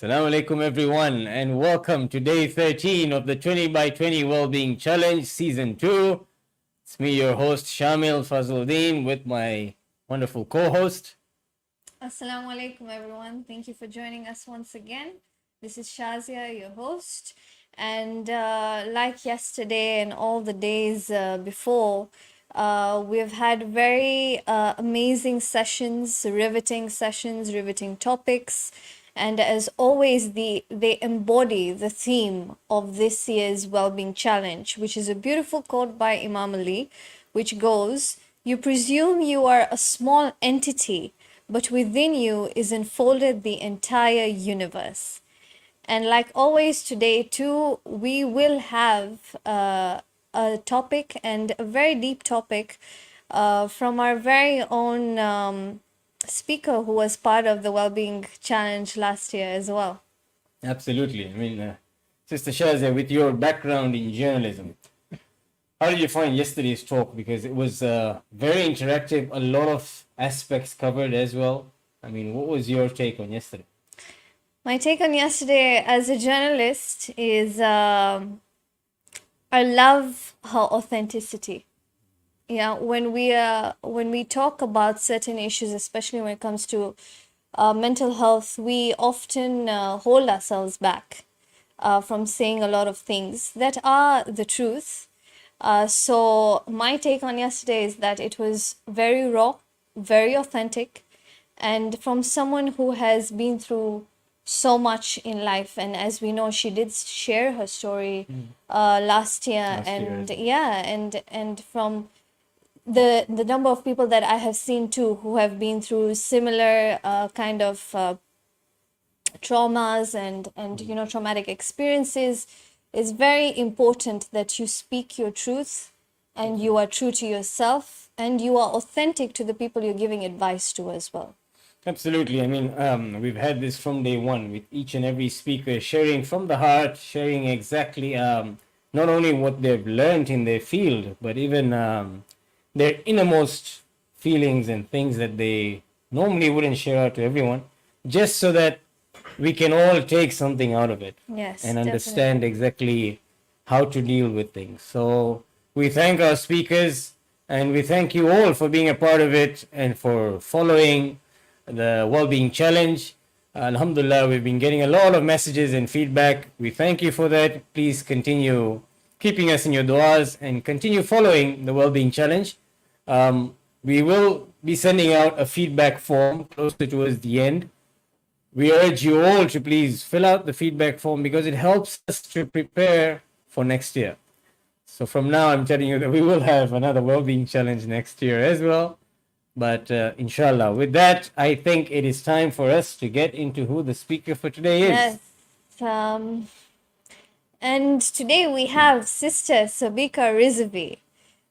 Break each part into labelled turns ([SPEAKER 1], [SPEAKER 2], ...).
[SPEAKER 1] Assalamu alaikum everyone and welcome to day 13 of the 20 by 20 Wellbeing Challenge Season 2. It's me, your host Shamil Fazluddin, with my wonderful co-host.
[SPEAKER 2] Assalamu alaikum everyone. Thank you for joining us once again. This is Shazia, your host. And like yesterday and all the days before, we've had very amazing sessions, riveting topics. And as always, they embody the theme of this year's Wellbeing Challenge, which is a beautiful quote by Imam Ali, which goes, "You presume you are a small entity, but within you is enfolded the entire universe." And like always, today too, we will have a topic, and a very deep topic, from our very own speaker who was part of the Wellbeing Challenge last year as well.
[SPEAKER 1] Absolutely. Sister Shazia, with your background in journalism, how did you find yesterday's talk? Because it was very interactive, a lot of aspects covered as well. What was your take on yesterday?
[SPEAKER 2] My take on yesterday as a journalist is I love her authenticity. Yeah, when we talk about certain issues, especially when it comes to mental health, we often hold ourselves back from saying a lot of things that are the truth. So my take on yesterday is that it was very raw, very authentic, and from someone who has been through so much in life. And as we know, she did share her story last year, and yeah, and from the number of people that I have seen too who have been through similar kind of traumas and traumatic experiences, it's very important that you speak your truth and you are true to yourself and you are authentic to the people you're giving advice to as well.
[SPEAKER 1] Absolutely. We've had this from day one with each and every speaker sharing from the heart, sharing exactly not only what they've learned in their field, but even their innermost feelings and things that they normally wouldn't share out to everyone, just so that we can all take something out of it.
[SPEAKER 2] Yes,
[SPEAKER 1] and understand
[SPEAKER 2] definitely.
[SPEAKER 1] exactly how to deal with things. So we thank our speakers and we thank you all for being a part of it and for following the Wellbeing Challenge. Alhamdulillah, we've been getting a lot of messages and feedback. We thank you for that. Please continue keeping us in your du'as and continue following the Wellbeing Challenge. We will be sending out a feedback form closer towards the end. We urge you all to please fill out the feedback form because it helps us to prepare for next year. So from now, I'm telling you that we will have another Wellbeing Challenge next year as well. But inshallah, with that, I think it is time for us to get into who the speaker for today is.
[SPEAKER 2] Yes. And today we have Sister Sabika Rezavi.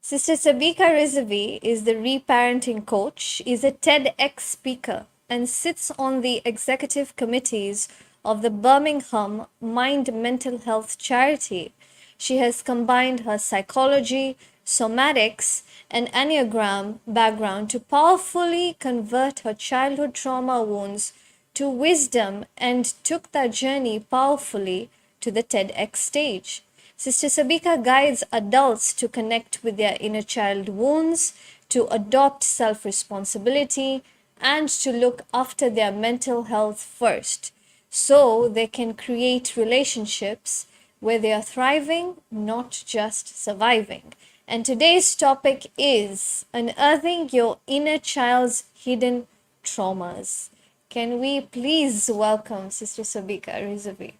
[SPEAKER 2] Sister Sabika Rezavi is the reparenting coach, is a TEDx speaker, and sits on the executive committees of the Birmingham Mind Mental Health Charity. She has combined her psychology, somatics, and Enneagram background to powerfully convert her childhood trauma wounds to wisdom and took that journey powerfully to the TEDx stage. Sister Sabika guides adults to connect with their inner child wounds, to adopt self-responsibility, and to look after their mental health first, so they can create relationships where they are thriving, not just surviving. And today's topic is unearthing your inner child's hidden traumas. Can we please welcome Sister Sabika Rezavi?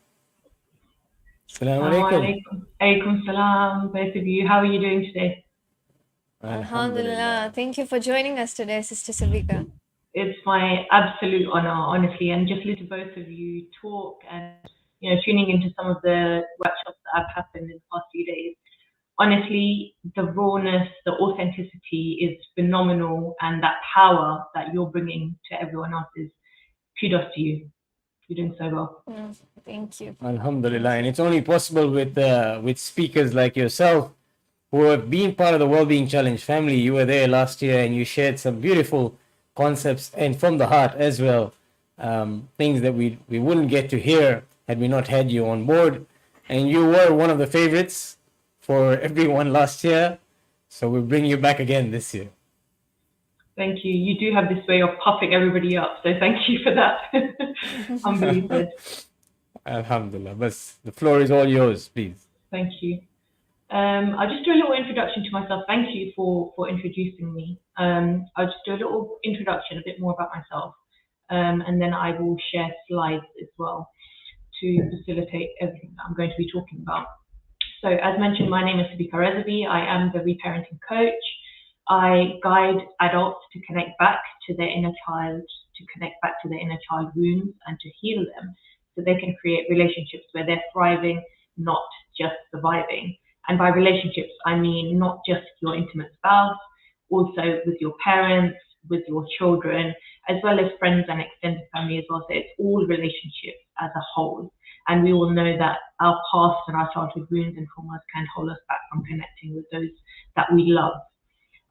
[SPEAKER 1] Assalamu
[SPEAKER 3] Alaikum.
[SPEAKER 1] alaikum.
[SPEAKER 3] Alaikum salam, both of you. How are you doing today?
[SPEAKER 2] Alhamdulillah. Thank you for joining us today, Sister Sabika.
[SPEAKER 3] It's my absolute honor, honestly, and just listening to both of you talk and tuning into some of the workshops that have happened in the past few days. Honestly, the rawness, the authenticity is phenomenal, and that power that you're bringing to everyone else is kudos to you. You're doing so well.
[SPEAKER 2] Thank you.
[SPEAKER 1] Alhamdulillah. And it's only possible with speakers like yourself who have been part of the Wellbeing Challenge family. You were there last year and you shared some beautiful concepts and from the heart as well. things that we wouldn't get to hear had we not had you on board. And you were one of the favorites for everyone last year, so we'll bring you back again this year.
[SPEAKER 3] Thank you. You do have this way of puffing everybody up, so thank you for that. Humbly said.
[SPEAKER 1] Alhamdulillah. But the floor is all yours, please.
[SPEAKER 3] Thank you. I'll just do a little introduction to myself. Thank you for introducing me. I'll just do a little introduction, a bit more about myself, and then I will share slides as well to facilitate everything that I'm going to be talking about. So as mentioned, my name is Sabika Rezavi. I am the reparenting coach. I guide adults to connect back to their inner child, to connect back to their inner child wounds and to heal them so they can create relationships where they're thriving, not just surviving. And by relationships, I mean not just your intimate spouse, also with your parents, with your children, as well as friends and extended family as well. So it's all relationships as a whole. And we all know that our past and our childhood wounds and traumas can hold us back from connecting with those that we love.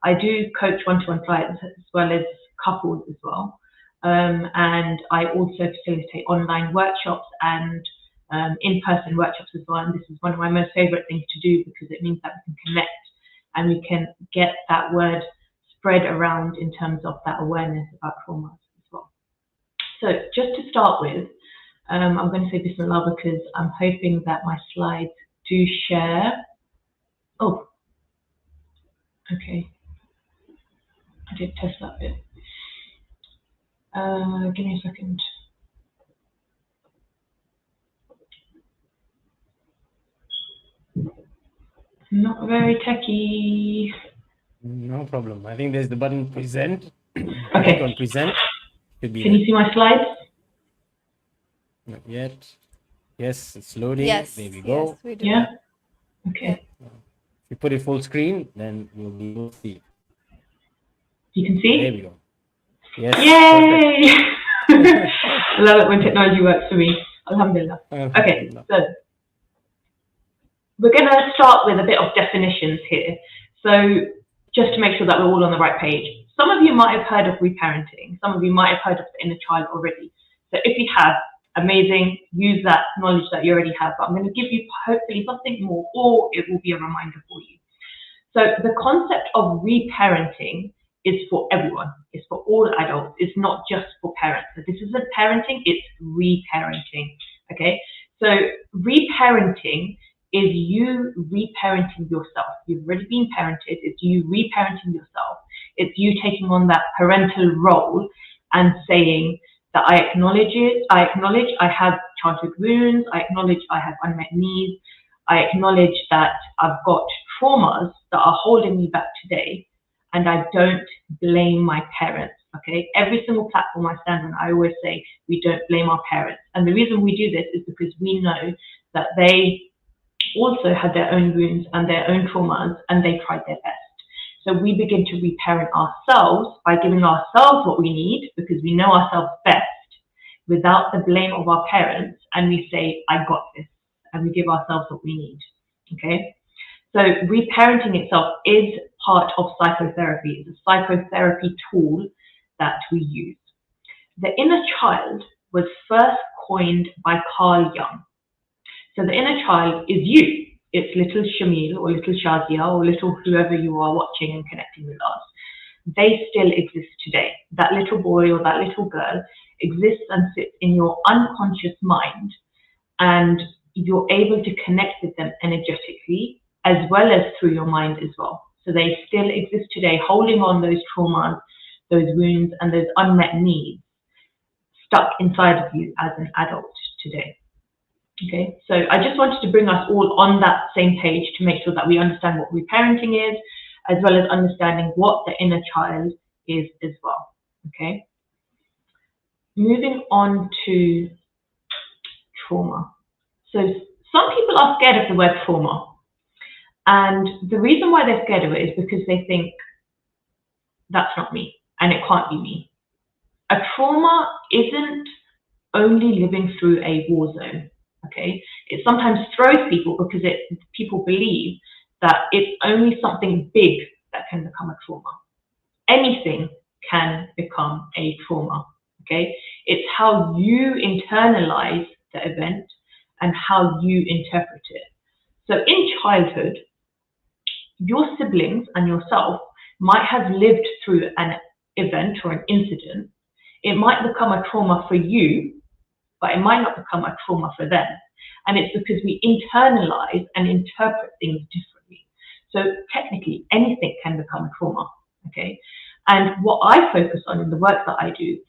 [SPEAKER 3] I do coach one-to-one clients as well as couples as well. And I also facilitate online workshops and in-person workshops as well. And this is one of my most favorite things to do because it means that we can connect and we can get that word spread around in terms of that awareness about traumas as well. So just to start with, I'm going to say Bismillah because I'm hoping that my slides do share. Oh, okay. I did test that bit. Give me a second. Not very techy.
[SPEAKER 1] No problem. I think there's the button present.
[SPEAKER 3] Okay.
[SPEAKER 1] Click on present. Could be
[SPEAKER 3] Can you see my slides?
[SPEAKER 1] Not yet. Yes, it's loading.
[SPEAKER 2] Yes.
[SPEAKER 1] There we go.
[SPEAKER 2] Yes, we do.
[SPEAKER 3] Yeah. Okay.
[SPEAKER 1] If you put it full screen, then you'll be able to see.
[SPEAKER 3] You can
[SPEAKER 1] There
[SPEAKER 3] see?
[SPEAKER 1] we go. Yes.
[SPEAKER 3] Yay! I love it when technology works for me. Alhamdulillah. Okay, so we're going to start with a bit of definitions here. So just to make sure that we're all on the right page. Some of you might have heard of reparenting. Some of you might have heard of the inner child already. So if you have, amazing, use that knowledge that you already have. But I'm going to give you hopefully something more, or it will be a reminder for you. So the concept of reparenting is for everyone. It's for all adults. It's not just for parents. So this isn't parenting, it's reparenting. Okay? So reparenting is you reparenting yourself. You've already been parented. It's you reparenting yourself. It's you taking on that parental role and saying that I acknowledge I have childhood wounds. I acknowledge I have unmet needs. I acknowledge that I've got traumas that are holding me back today, and I don't blame my parents. Okay, every single platform I stand on, I always say we don't blame our parents, and the reason we do this is because we know that they also had their own wounds and their own traumas, and they tried their best. So we begin to reparent ourselves by giving ourselves what we need because we know ourselves best without the blame of our parents, and we say, I got this, and we give ourselves what we need. Okay? So reparenting itself is part of psychotherapy. It's a psychotherapy tool that we use. The inner child was first coined by Carl Jung. So the inner child is you. It's little Shamil or little Shazia or little whoever you are watching and connecting with us. They still exist today. That little boy or that little girl exists and sits in your unconscious mind, and you're able to connect with them energetically as well as through your mind as well. So they still exist today, holding on those traumas, those wounds, and those unmet needs stuck inside of you as an adult today. Okay, so I just wanted to bring us all on that same page to make sure that we understand what reparenting is, as well as understanding what the inner child is as well. Okay, moving on to trauma. So some people are scared of the word trauma. And the reason why they're scared of it is because they think that's not me and it can't be me. A trauma isn't only living through a war zone. Okay, it sometimes throws people because people believe that it's only something big that can become a trauma. Anything can become a trauma. Okay, It's how you internalize the event and how you interpret it. So in childhood, your siblings and yourself might have lived through an event or an incident. It might become a trauma for you, but it might not become a trauma for them. And it's because we internalize and interpret things differently. So technically, anything can become a trauma, okay? And what I focus on in the work that I do,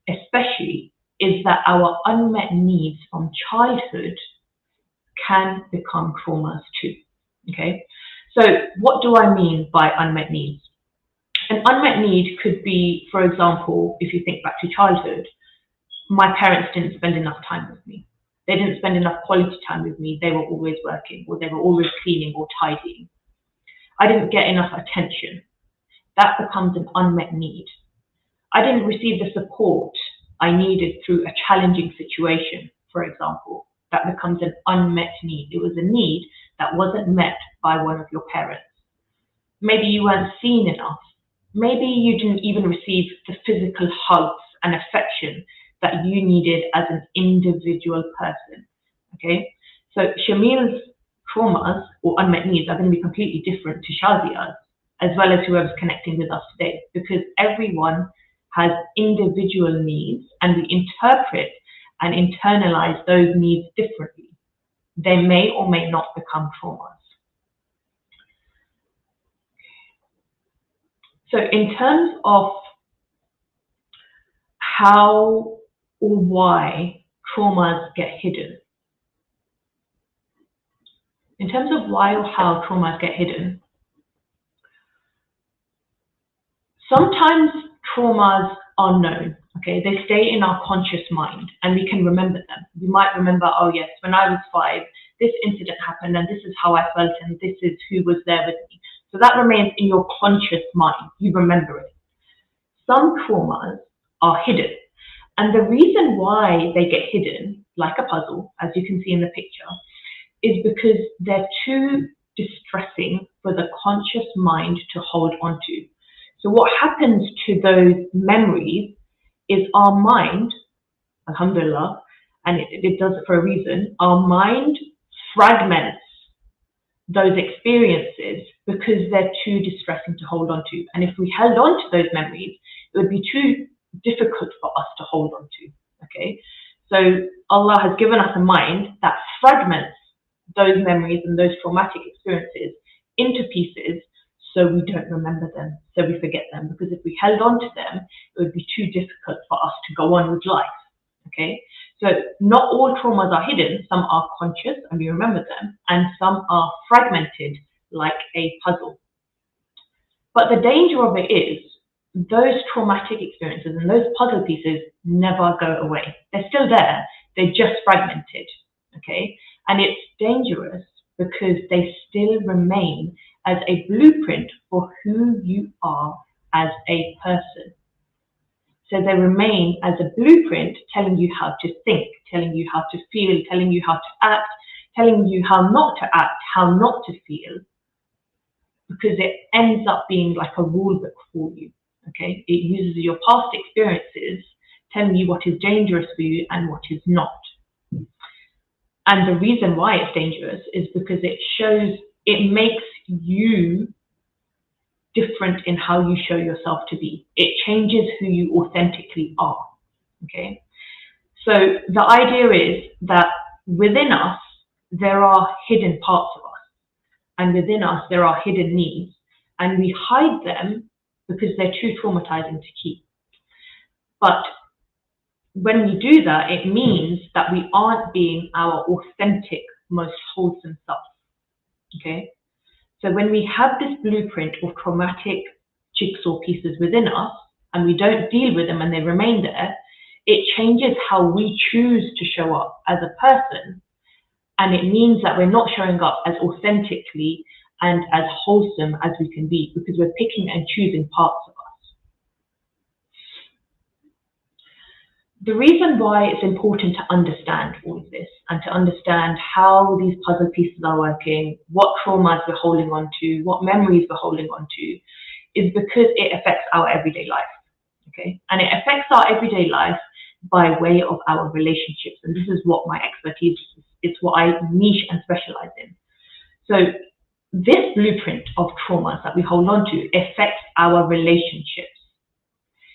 [SPEAKER 3] especially, is that our unmet needs from childhood can become traumas too, okay? So what do I mean by unmet needs? An unmet need could be, for example, if you think back to childhood, my parents didn't spend enough time with me. They didn't spend enough quality time with me. They were always working, or they were always cleaning or tidying. I didn't get enough attention. That becomes an unmet need. I didn't receive the support I needed through a challenging situation, for example. That becomes an unmet need. It was a need that wasn't met by one of your parents. Maybe you weren't seen enough. Maybe you didn't even receive the physical hugs and affection that you needed as an individual person, okay? So Shamil's traumas or unmet needs are going to be completely different to Shazia's, as well as whoever's connecting with us today, because everyone has individual needs and we interpret and internalize those needs differently. They may or may not become traumas. So in terms of how or why traumas get hidden, in terms of why or how traumas get hidden, sometimes traumas are known, okay? They stay in our conscious mind and we can remember them. We might remember, oh yes, when I was 5, this incident happened and this is how I felt and this is who was there with me. So that remains in your conscious mind. You remember it. Some traumas are hidden. And the reason why they get hidden, like a puzzle, as you can see in the picture, is because they're too distressing for the conscious mind to hold on to. So what happens to those memories is our mind, alhamdulillah, and it does it for a reason, our mind fragments those experiences because they're too distressing to hold on to. And if we held on to those memories, it would be too difficult for us to hold on to, okay? So Allah has given us a mind that fragments those memories and those traumatic experiences into pieces so we don't remember them, so we forget them, because if we held on to them, it would be too difficult for us to go on with life, okay? So not all traumas are hidden, some are conscious and we remember them, and some are fragmented like a puzzle. But the danger of it is those traumatic experiences and those puzzle pieces never go away. They're still there, they're just fragmented, okay? And it's dangerous because they still remain as a blueprint for who you are as a person. So they remain as a blueprint telling you how to think, telling you how to feel, telling you how to act, telling you how not to act, how not to feel, because it ends up being like a rule book for you, okay? It uses your past experiences telling you what is dangerous for you and what is not. And the reason why it's dangerous is because it makes you different in how you show yourself to be. It changes who you authentically are, okay? So the idea is that within us, there are hidden parts of us. And within us, there are hidden needs. And we hide them because they're too traumatizing to keep. But when we do that, it means that we aren't being our authentic, most wholesome self, okay? So when we have this blueprint of traumatic jigsaw pieces within us, and we don't deal with them and they remain there, it changes how we choose to show up as a person. And it means that we're not showing up as authentically and as wholesome as we can be, because we're picking and choosing parts of us. The reason why it's important to understand all of this and to understand how these puzzle pieces are working, what traumas we're holding on to, what memories we're holding on to, is because it affects our everyday life, okay? And it affects our everyday life by way of our relationships. And this is what my expertise is. It's what I niche and specialize in. So this blueprint of traumas that we hold on to affects our relationships.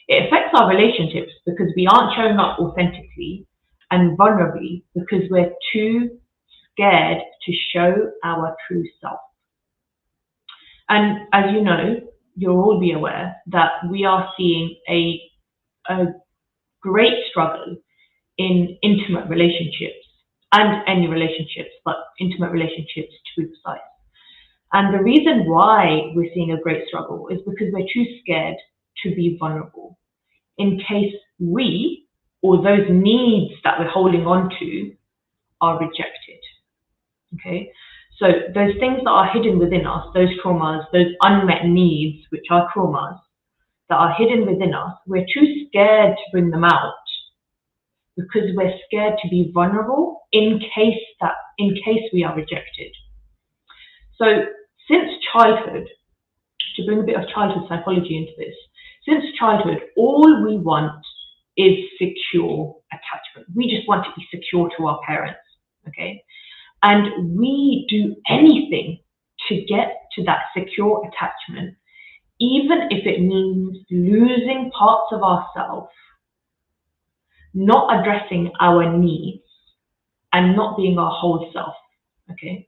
[SPEAKER 3] It affects our relationships because we aren't showing up authentically and vulnerably because we're too scared to show our true self. And as you know, you'll all be aware that we are seeing a great struggle in intimate relationships and any relationships, but intimate relationships to be precise. And the reason why we're seeing a great struggle is because we're too scared to be vulnerable in case we or those needs that we're holding on to are rejected. Okay, so those things that are hidden within us, those traumas, those unmet needs, which are traumas that are hidden within us, we're too scared to bring them out because we're scared to be vulnerable in case we are rejected. So since childhood, to bring a bit of childhood psychology into this, since childhood, all we want is secure attachment. We just want to be secure to our parents, okay? And we do anything to get to that secure attachment, even if it means losing parts of ourselves, not addressing our needs, and not being our whole self, okay?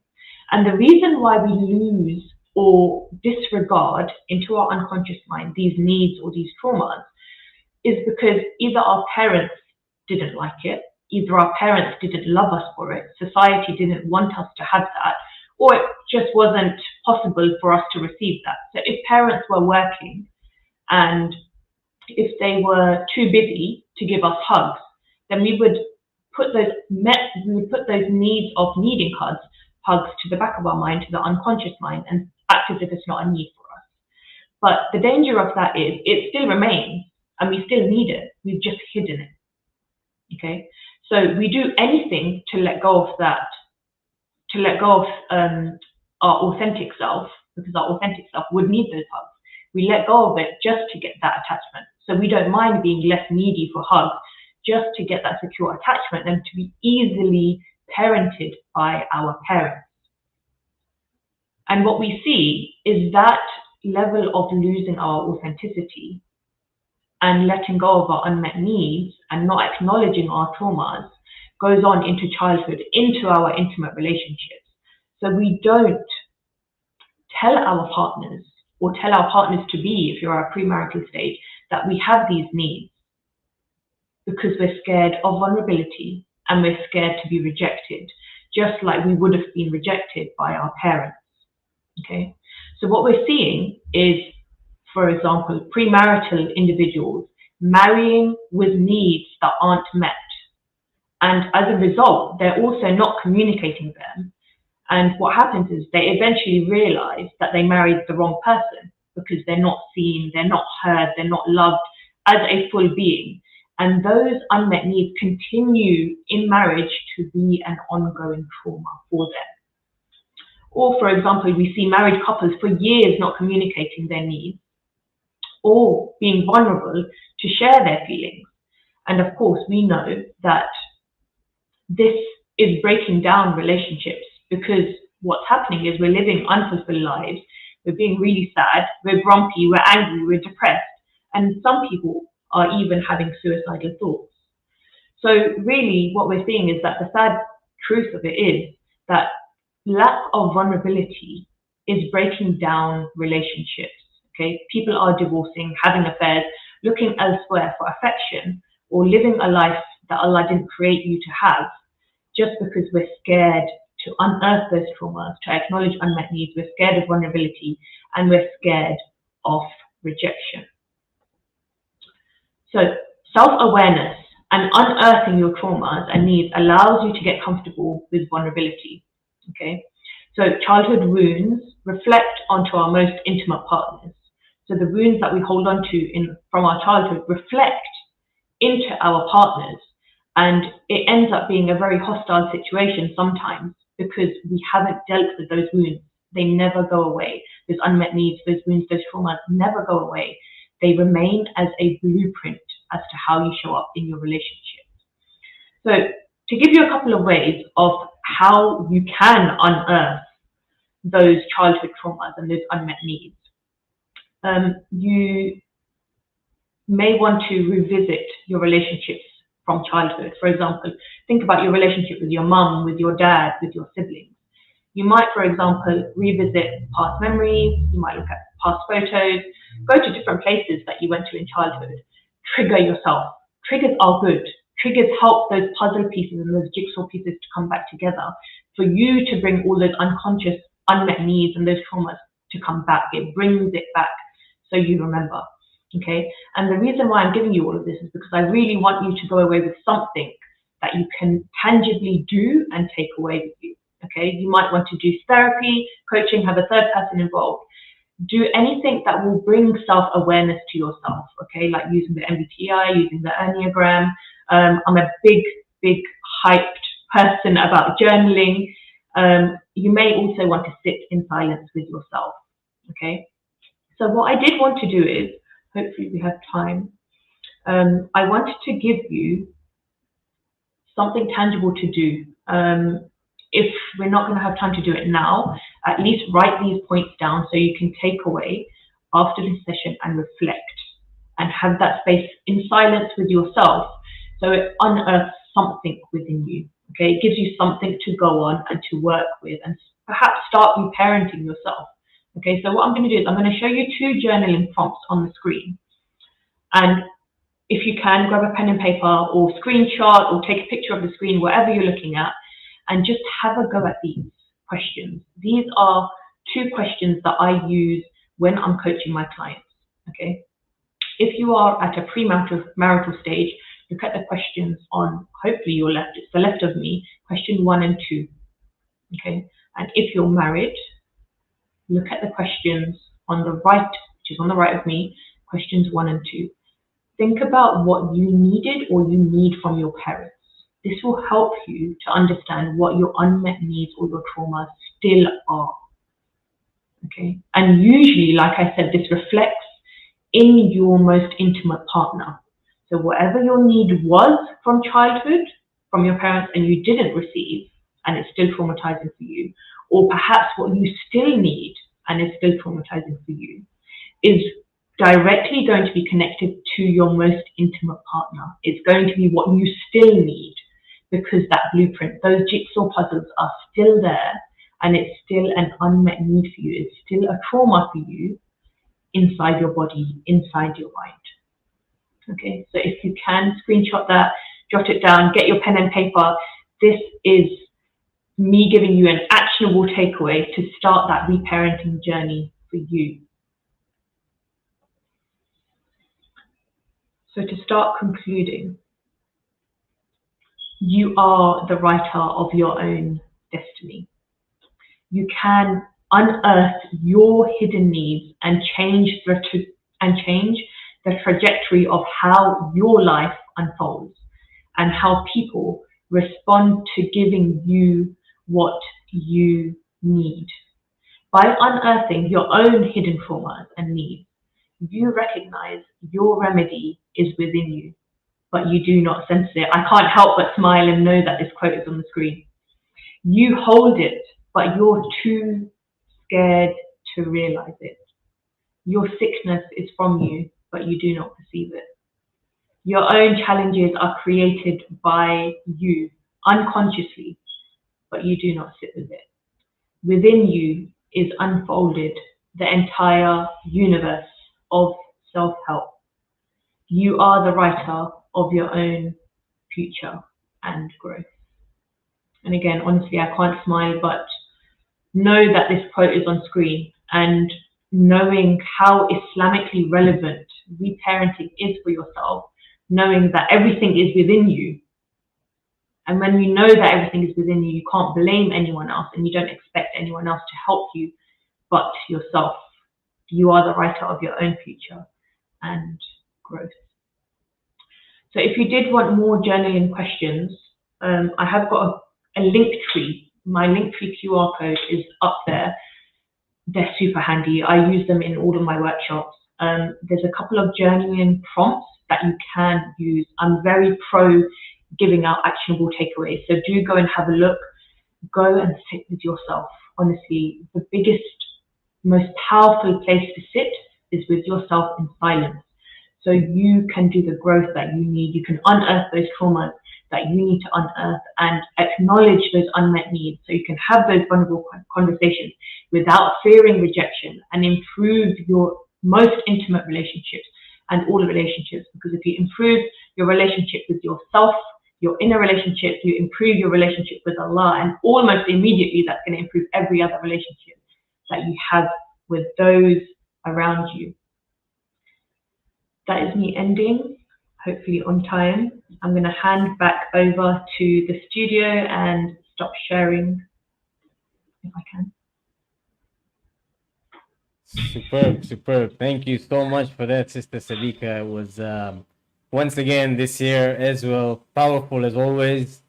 [SPEAKER 3] And the reason why we lose or disregard into our unconscious mind these needs or these traumas is because either our parents didn't like it, either our parents didn't love us for it, society didn't want us to have that, or it just wasn't possible for us to receive that. So if parents were working and if they were too busy to give us hugs, then we would put those needs of needing hugs to the back of our mind, to the unconscious mind, and act as if it's not a need for us. But the danger of that is it still remains and we still need it. We've just hidden it. Okay? So we do anything to let go of that, to let go of our authentic self, because our authentic self would need those hugs. We let go of it just to get that attachment. So we don't mind being less needy for hugs, just to get that secure attachment and to be easily parented by our parents. And what we see is that level of losing our authenticity and letting go of our unmet needs and not acknowledging our traumas goes on into childhood, into our intimate relationships. So we don't tell our partners or tell our partners to be, if you're at a premarital stage, that we have these needs because we're scared of vulnerability and we're scared to be rejected, just like we would have been rejected by our parents. Okay, so what we're seeing is, for example, premarital individuals marrying with needs that aren't met. And as a result, they're also not communicating them. And what happens is they eventually realize that they married the wrong person because they're not seen, they're not heard, they're not loved as a full being. And those unmet needs continue in marriage to be an ongoing trauma for them. Or, for example, we see married couples for years not communicating their needs or being vulnerable to share their feelings. And of course, we know that this is breaking down relationships because what's happening is we're living unfulfilled lives. We're being really sad, we're grumpy, we're angry, we're depressed. And some people are even having suicidal thoughts. So really what we're seeing is that the sad truth of it is that lack of vulnerability is breaking down relationships. Okay, people are divorcing, having affairs, looking elsewhere for affection, or living a life that Allah didn't create you to have, just because we're scared to unearth those traumas, to acknowledge unmet needs. We're scared of vulnerability, and we're scared of rejection. So self-awareness and unearthing your traumas and needs allows you to get comfortable with vulnerability. Okay, so childhood wounds reflect onto our most intimate partners. So the wounds that we hold on to from our childhood reflect into our partners, and it ends up being a very hostile situation sometimes because we haven't dealt with those wounds. They never go away. Those unmet needs, those wounds, those traumas never go away. They remain as a blueprint as to how you show up in your relationship. So to give you a couple of ways of how you can unearth those childhood traumas and those unmet needs, you may want to revisit your relationships from childhood. For example, think about your relationship with your mum, with your dad, with your siblings. You might, for example, revisit past memories, you might look at past photos, go to different places that you went to in childhood, trigger yourself. Triggers are good. Triggers help those puzzle pieces and those jigsaw pieces to come back together for you to bring all those unconscious unmet needs and those traumas to come back. It brings it back so you remember. Okay, and the reason why I'm giving you all of this is because I really want you to go away with something that you can tangibly do and take away with you. Okay, you might want to do therapy, coaching, have a third person involved. Do anything that will bring self-awareness to yourself. Okay, like using the MBTI, using the Enneagram. I'm a big hyped person about journaling. You may also want to sit in silence with yourself. Okay, so what I did want to do is, hopefully we have time, I wanted to give you something tangible to do. If we're not going to have time to do it now, at least write these points down so you can take away after this session and reflect and have that space in silence with yourself so it unearths something within you. Okay, it gives you something to go on and to work with and perhaps start reparenting yourself. Okay, so what I'm going to do is I'm going to show you 2 journaling prompts on the screen. And if you can, grab a pen and paper or screenshot or take a picture of the screen, whatever you're looking at, and just have a go at these questions. These are 2 questions that I use when I'm coaching my clients. Okay, if you are at a premarital stage, look at the questions on hopefully your left. It's the left of me, question 1 and 2. Okay, and if you're married, look at the questions on the right, which is on the right of me, questions 1 and 2. Think about what you needed or you need from your parents. This will help you to understand what your unmet needs or your traumas still are. Okay, and usually, like I said, this reflects in your most intimate partner. So whatever your need was from childhood, from your parents, and you didn't receive, and it's still traumatizing for you, or perhaps what you still need and is still traumatizing for you, is directly going to be connected to your most intimate partner. It's going to be what you still need because that blueprint, those jigsaw puzzles are still there and it's still an unmet need for you. It's still a trauma for you inside your body, inside your mind. Okay, so if you can screenshot that, jot it down, get your pen and paper. This is me giving you an actionable takeaway to start that reparenting journey for you. So to start concluding, you are the writer of your own destiny. You can unearth your hidden needs and change the trajectory of how your life unfolds and how people respond to giving you what you need. By unearthing your own hidden traumas and needs, you recognize your remedy is within you, but you do not sense it. I can't help but smile and know that this quote is on the screen. You hold it, but you're too scared to realize it. Your sickness is from you, but you do not perceive it. Your own challenges are created by you unconsciously, but you do not sit with it. Within you is unfolded the entire universe of self-help. You are the writer of your own future and growth. And again, honestly, I can't smile, but know that this quote is on screen, and knowing how Islamically relevant reparenting is for yourself, knowing that everything is within you. And when you know that everything is within you, you can't blame anyone else and you don't expect anyone else to help you but yourself. You are the writer of your own future and growth. So if you did want more journaling questions, I have got a link tree. My link tree QR code is up there. They're super handy. I use them in all of my workshops. There's a couple of journaling prompts that you can use. I'm very pro giving out actionable takeaways. So do go and have a look. Go and sit with yourself. Honestly, the biggest, most powerful place to sit is with yourself in silence. So you can do the growth that you need. You can unearth those traumas that you need to unearth and acknowledge those unmet needs. So you can have those vulnerable conversations without fearing rejection and improve your most intimate relationships and all the relationships. Because if you improve your relationship with yourself, your inner relationship, you improve your relationship with Allah, and almost immediately that's going to improve every other relationship that you have with those around you. That is me ending, hopefully on time. I'm going to hand back over to the studio and stop sharing if I can.
[SPEAKER 1] Superb. Thank you so much for that, Sister Sabika. It was once again this year as well, powerful as always.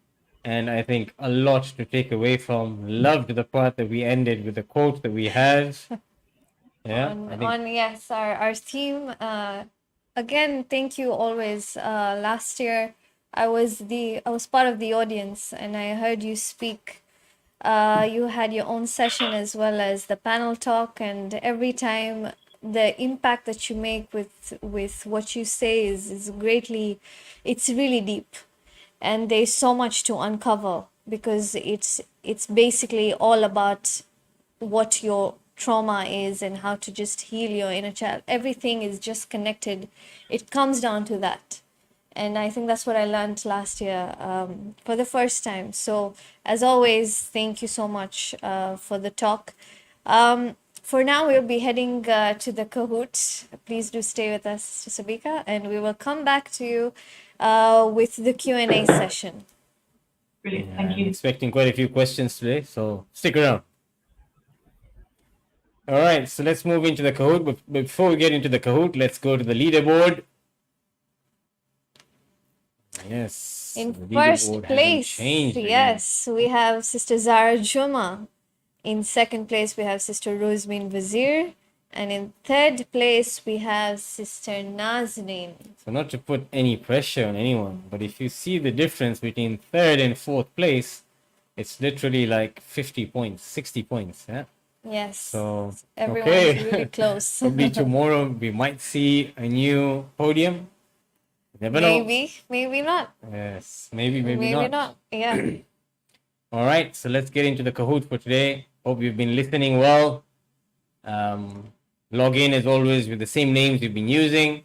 [SPEAKER 1] And I think a lot to take away from. Loved the part that we ended with the quote that we had. Yeah,
[SPEAKER 2] Yes, our theme. Again, thank you always. Last year, I was part of the audience, and I heard you speak. You had your own session as well as the panel talk, and every time the impact that you make with what you say is greatly, it's really deep, and there's so much to uncover because it's basically all about what your trauma is and how to just heal your inner child. Everything is just connected. It comes down to that. And I think that's what I learned last year for the first time. So, as always, thank you so much for the talk. For now, we'll be heading to the Kahoot. Please do stay with us, Sabika, and we will come back to you with the Q&A session.
[SPEAKER 3] Brilliant, thank you.
[SPEAKER 1] I'm expecting quite a few questions today, so stick around. All right, so let's move into the Kahoot. But before we get into the Kahoot, let's go to the leaderboard. Yes.
[SPEAKER 2] In first place, yes, we have Sister Zara Juma. In second place, we have Sister Rosemary Vazir. And in third place, we have Sister Nazneen.
[SPEAKER 1] So not to put any pressure on anyone, but if you see the difference between third and fourth place, it's literally like 50 points, 60 points. Yeah.
[SPEAKER 2] Yes.
[SPEAKER 1] So
[SPEAKER 2] everyone's really close.
[SPEAKER 1] Probably tomorrow we might see a new podium. Never know.
[SPEAKER 2] Maybe not.
[SPEAKER 1] Yes, maybe
[SPEAKER 2] not. Yeah.
[SPEAKER 1] All right, so let's get into the Kahoot for today. Hope you've been listening well. Log in as always with the same names you've been using.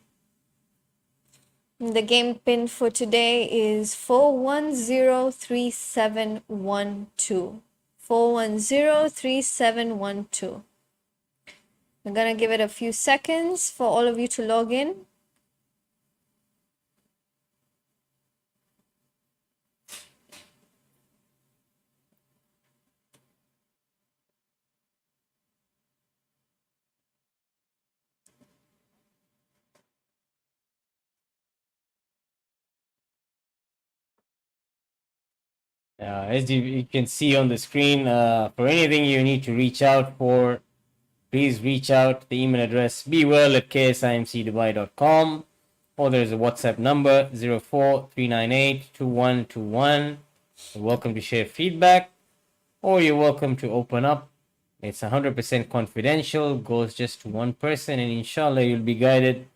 [SPEAKER 2] The game pin for today is 4103712. 4103712. We're gonna give it a few seconds for all of you to log in.
[SPEAKER 1] As you can see on the screen, for anything you need to reach out for, please reach out. The email address bewell@ksimcdubai.com, or there's a WhatsApp number 043982121. You're welcome to share feedback, or you're welcome to open up. It's 100% confidential, goes just to one person, and inshallah you'll be guided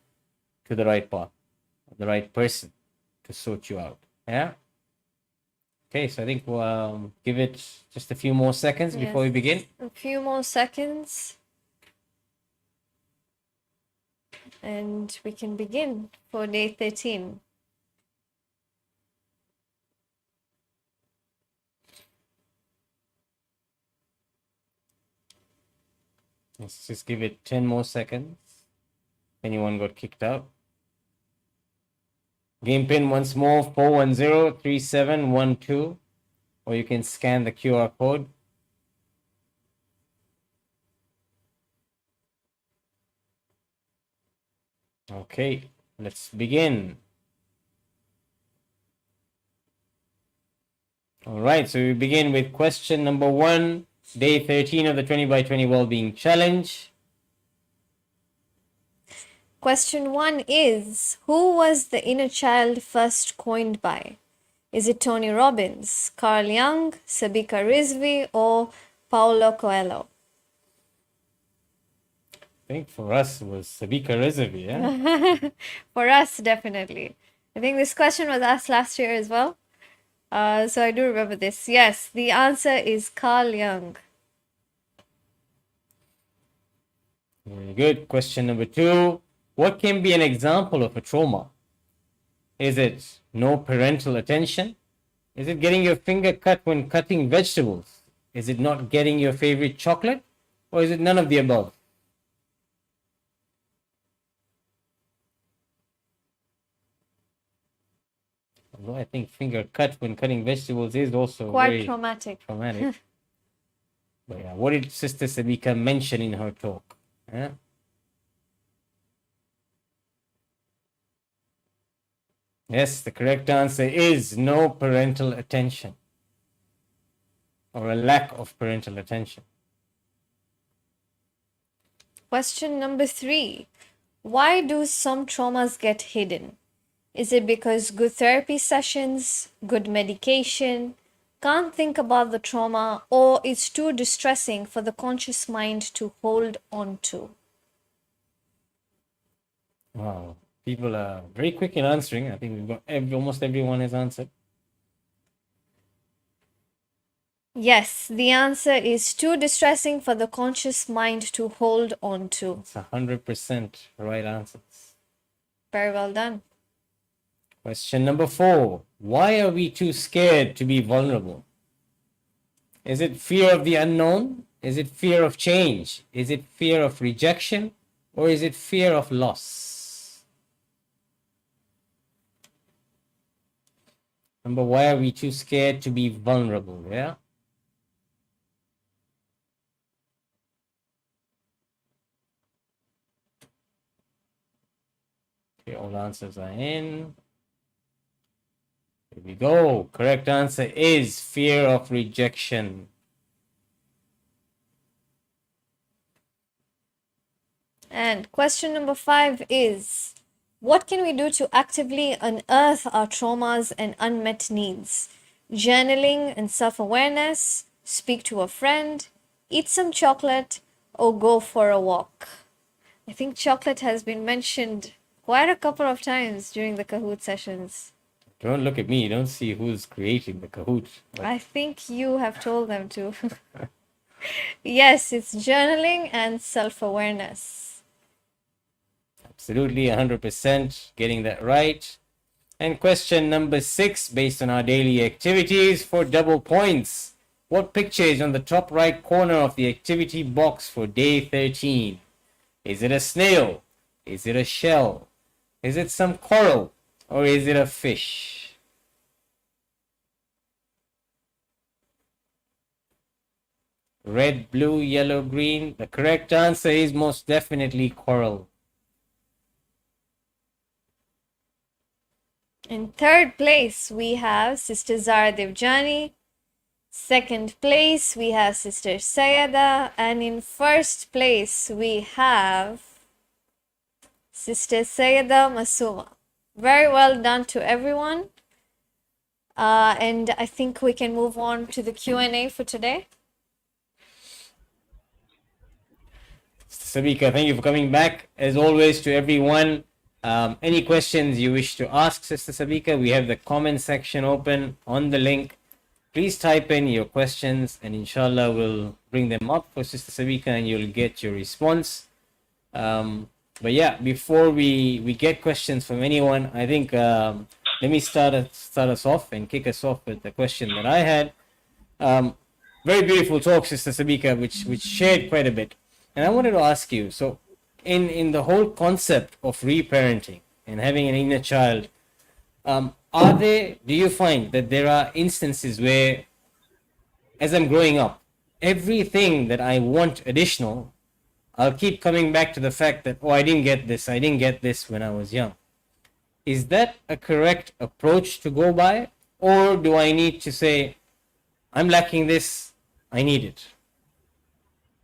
[SPEAKER 1] to the right path, the right person to sort you out. Yeah. Okay, so I think we'll give it just a few more seconds before we begin.
[SPEAKER 2] A few more seconds. And we can begin for day 13.
[SPEAKER 1] Let's just give it 10 more seconds. Anyone got kicked out? Game pin once more, 4103712, or you can scan the QR code. Okay, let's begin. All right, so we begin with question number 1, day 13 of the 20 by 20 Wellbeing Challenge.
[SPEAKER 2] Question 1 is, who was the inner child first coined by? Is it Tony Robbins, Carl Jung, Sabika Rizvi, or Paulo Coelho?
[SPEAKER 1] I think for us it was Sabika Rezavi, yeah?
[SPEAKER 2] For us, definitely. I think this question was asked last year as well. So I do remember this. Yes, the answer is Carl Jung.
[SPEAKER 1] Very good. Question number 2. What can be an example of a trauma? Is it no parental attention? Is it getting your finger cut when cutting vegetables? Is it not getting your favorite chocolate? Or is it none of the above? Although I think finger cut when cutting vegetables is also
[SPEAKER 2] Quite
[SPEAKER 1] very
[SPEAKER 2] traumatic.
[SPEAKER 1] traumatic. But yeah, what did Sister Sabika mention in her talk? Yeah? Yes, the correct answer is no parental attention, or a lack of parental attention.
[SPEAKER 2] Question number 3. Why do some traumas get hidden? Is it because good therapy sessions, good medication, can't think about the trauma, or it's too distressing for the conscious mind to hold on to?
[SPEAKER 1] Wow, people are very quick in answering. I think we've got almost everyone has answered.
[SPEAKER 2] Yes, the answer is too distressing for the conscious mind to hold on to.
[SPEAKER 1] It's 100% right answers.
[SPEAKER 2] Very well done.
[SPEAKER 1] Question number 4. Why are we too scared to be vulnerable? Is it fear of the unknown? Is it fear of change? Is it fear of rejection? Or is it fear of loss? Number, why are we too scared to be vulnerable? Yeah. Okay, all answers are in. Here we go. Correct answer is fear of rejection.
[SPEAKER 2] And question number 5 is, what can we do to actively unearth our traumas and unmet needs? Journaling and self-awareness, speak to a friend, eat some chocolate, or go for a walk? I think chocolate has been mentioned quite a couple of times during the Kahoot sessions.
[SPEAKER 1] Don't look at me. You don't see who's creating the Kahoot.
[SPEAKER 2] I think you have told them to. Yes, it's journaling and self-awareness.
[SPEAKER 1] Absolutely, 100% getting that right. And question number 6, based on our daily activities for double points. What picture is on the top right corner of the activity box for day 13? Is it a snail? Is it a shell? Is it some coral? Or is it a fish? Red, blue, yellow, green. The correct answer is most definitely coral.
[SPEAKER 2] In third place, we have Sister Zara Devjani. Second place, we have Sister Sayada. And in first place, we have Sister Sayada Masuma. Very well done to everyone. And I think we can move on to the Q&A for today.
[SPEAKER 1] Sabika, thank you for coming back. As always, to everyone, any questions you wish to ask Sister Sabika, we have the comment section open on the link. Please type in your questions and inshallah we'll bring them up for Sister Sabika and you'll get your response. But yeah, before we get questions from anyone, I think let me start us off and kick us off with the question that I had. Very beautiful talk, Sister Sabika, which shared quite a bit. And I wanted to ask you, so in the whole concept of reparenting and having an inner child, do you find that there are instances where, as I'm growing up, everything that I want additional, I'll keep coming back to the fact that, I didn't get this when I was young. Is that a correct approach to go by? Or do I need to say, I'm lacking this, I need it?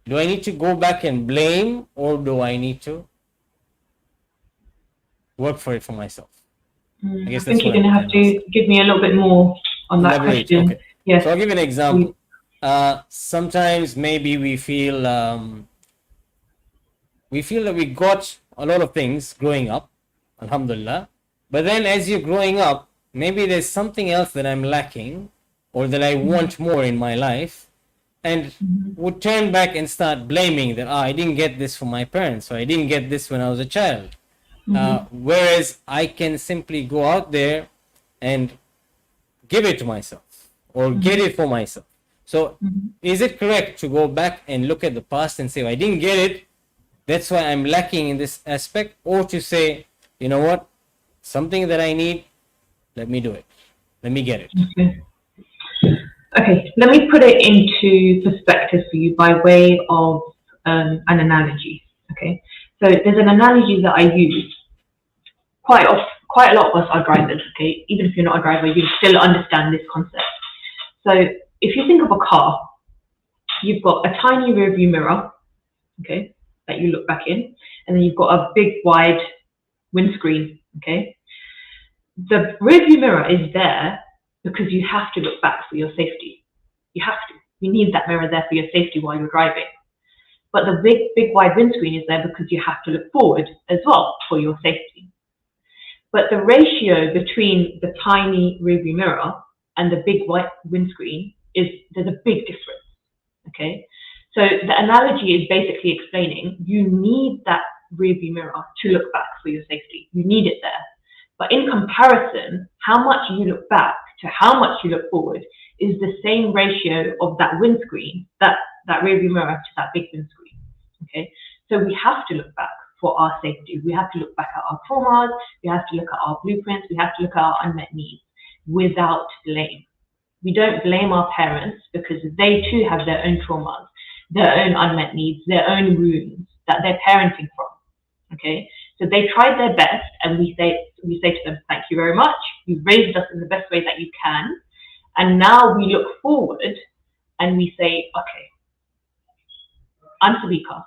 [SPEAKER 1] Do I need to go back and blame, or do I need to work for it for myself? I guess
[SPEAKER 3] I
[SPEAKER 1] that's
[SPEAKER 3] think you're
[SPEAKER 1] what
[SPEAKER 3] going
[SPEAKER 1] I'm
[SPEAKER 3] to have
[SPEAKER 1] trying to ask.
[SPEAKER 3] to give me a little bit more on that
[SPEAKER 1] Elaborate.
[SPEAKER 3] question.
[SPEAKER 1] Okay.
[SPEAKER 3] Yes,
[SPEAKER 1] So I'll give you an
[SPEAKER 3] please.
[SPEAKER 1] example. Sometimes maybe we feel that we got a lot of things growing up, alhamdulillah. But then as you're growing up, maybe there's something else that I'm lacking or that I want more in my life, and would turn back and start blaming that I didn't get this from my parents, or I didn't get this when I was a child. Whereas I can simply go out there and give it to myself or get it for myself. So, is it correct to go back and look at the past and say, I didn't get it, that's why I'm lacking in this aspect, or to say, you know what, something that I need, let me do it, let me get it.
[SPEAKER 3] Okay. Okay, let me put it into perspective for you by way of an analogy. Okay, so there's an analogy that I use quite often. Quite a lot of us are drivers. Okay, even if you're not a driver, you still understand this concept. So if you think of a car, you've got a tiny rear view mirror, okay, that you look back in, and then you've got a big wide windscreen, okay. The rear view mirror is there because you have to look back for your safety. You have to. You need that mirror there for your safety while you're driving. But the big wide windscreen is there because you have to look forward as well for your safety. But the ratio between the tiny rear view mirror and the big white windscreen there's a big difference. Okay. So the analogy is basically explaining you need that rear view mirror to look back for your safety. You need it there. But in comparison, how much you look back to how much you look forward is the same ratio of that windscreen, that rear view mirror to that big windscreen. Okay, so we have to look back for our safety. We have to look back at our traumas. We have to look at our blueprints. We have to look at our unmet needs without blame. We don't blame our parents because they too have their own traumas, their own unmet needs, their own wounds that they're parenting from. Okay, so they tried their best, and we say to them, thank you very much. You've raised us in the best way that you can. And now we look forward and we say, okay, I'm Sabika.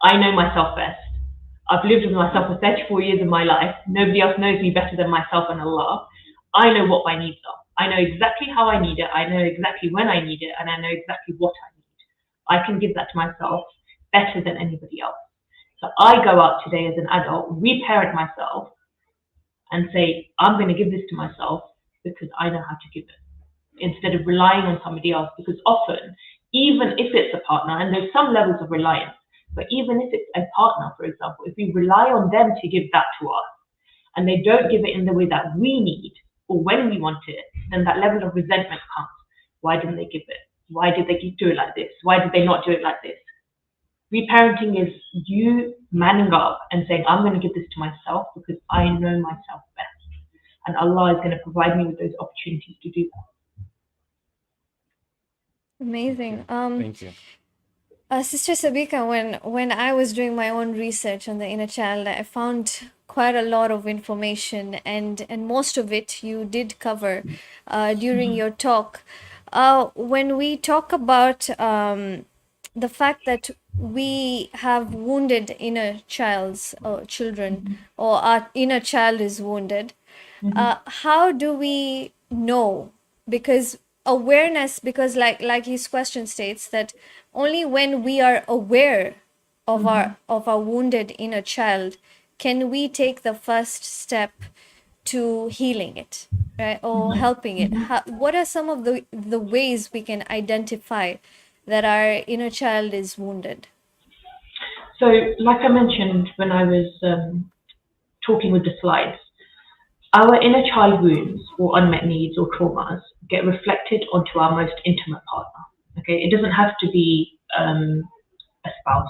[SPEAKER 3] I know myself best. I've lived with myself for 34 years of my life. Nobody else knows me better than myself and Allah. I know what my needs are. I know exactly how I need it. I know exactly when I need it. And I know exactly what I need. I can give that to myself better than anybody else. So I go out today as an adult, reparent myself, and say, I'm going to give this to myself because I know how to give it, instead of relying on somebody else. Because often, even if it's a partner, and there's some levels of reliance, but even if it's a partner, for example, if we rely on them to give that to us, and they don't give it in the way that we need or when we want it, then that level of resentment comes. Why didn't they give it? Why did they do it like this? Why did they not do it like this? Reparenting is you manning up and saying, I'm going to give this to myself because I know myself best. And Allah is going to provide me with those opportunities to do that.
[SPEAKER 2] Amazing.
[SPEAKER 1] Thank you.
[SPEAKER 2] Sister Sabika, when I was doing my own research on the inner child, I found quite a lot of information, and most of it you did cover during your talk. When we talk about the fact that we have wounded inner childs or children, or our inner child is wounded, how do we know? Because awareness, because like his question states that only when we are aware of our wounded inner child can we take the first step to healing it, right, or helping it. What are some of the ways we can identify that our inner child is wounded?
[SPEAKER 3] So, like I mentioned when I was talking with the slides, our inner child wounds or unmet needs or traumas get reflected onto our most intimate partner. Okay, it doesn't have to be a spouse.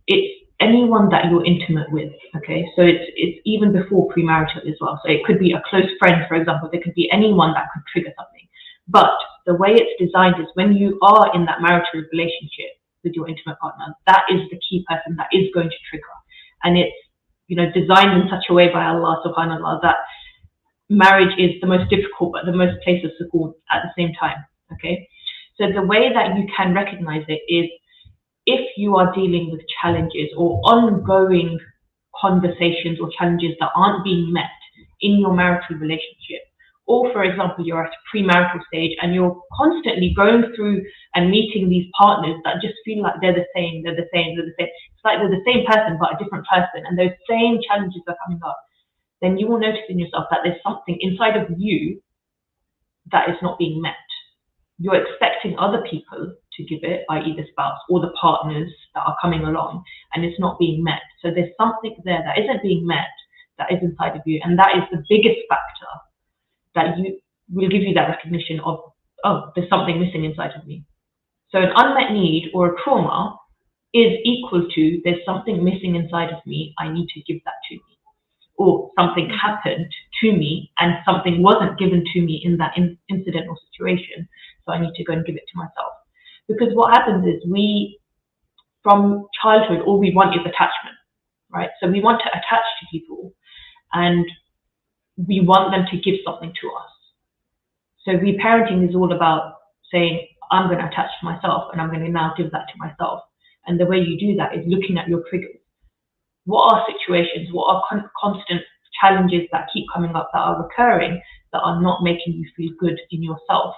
[SPEAKER 3] It's anyone that you're intimate with. Okay, so it's even before premarital as well. So it could be a close friend, for example. There could be anyone that could trigger something. But the way it's designed is when you are in that marital relationship with your intimate partner, that is the key person that is going to trigger, and it's designed in such a way by Allah subhanahu wa ta'ala that marriage is the most difficult but the most place of support at the same time. Okay, so the way that you can recognize it is if you are dealing with challenges or ongoing conversations or challenges that aren't being met in your marital relationship. Or, for example, you're at a premarital stage and you're constantly going through and meeting these partners that just feel like they're the same, they're the same, they're the same. It's like they're the same person, but a different person, and those same challenges are coming up. Then you will notice in yourself that there's something inside of you that is not being met. You're expecting other people to give it, i.e. the spouse or the partners that are coming along, and it's not being met. So there's something there that isn't being met that is inside of you, and that is the biggest factor that you will give you that recognition of, oh, there's something missing inside of me. So an unmet need or a trauma is equal to there's something missing inside of me, I need to give that to me. Or something happened to me and something wasn't given to me in that incident or situation, so I need to go and give it to myself. Because what happens is we, from childhood, all we want is attachment, right? So we want to attach to people and we want them to give something to us. So reparenting is all about saying, I'm going to attach to myself and I'm going to now give that to myself. And the way you do that is looking at your triggers. What are situations, what are constant challenges that keep coming up that are recurring, that are not making you feel good in yourself?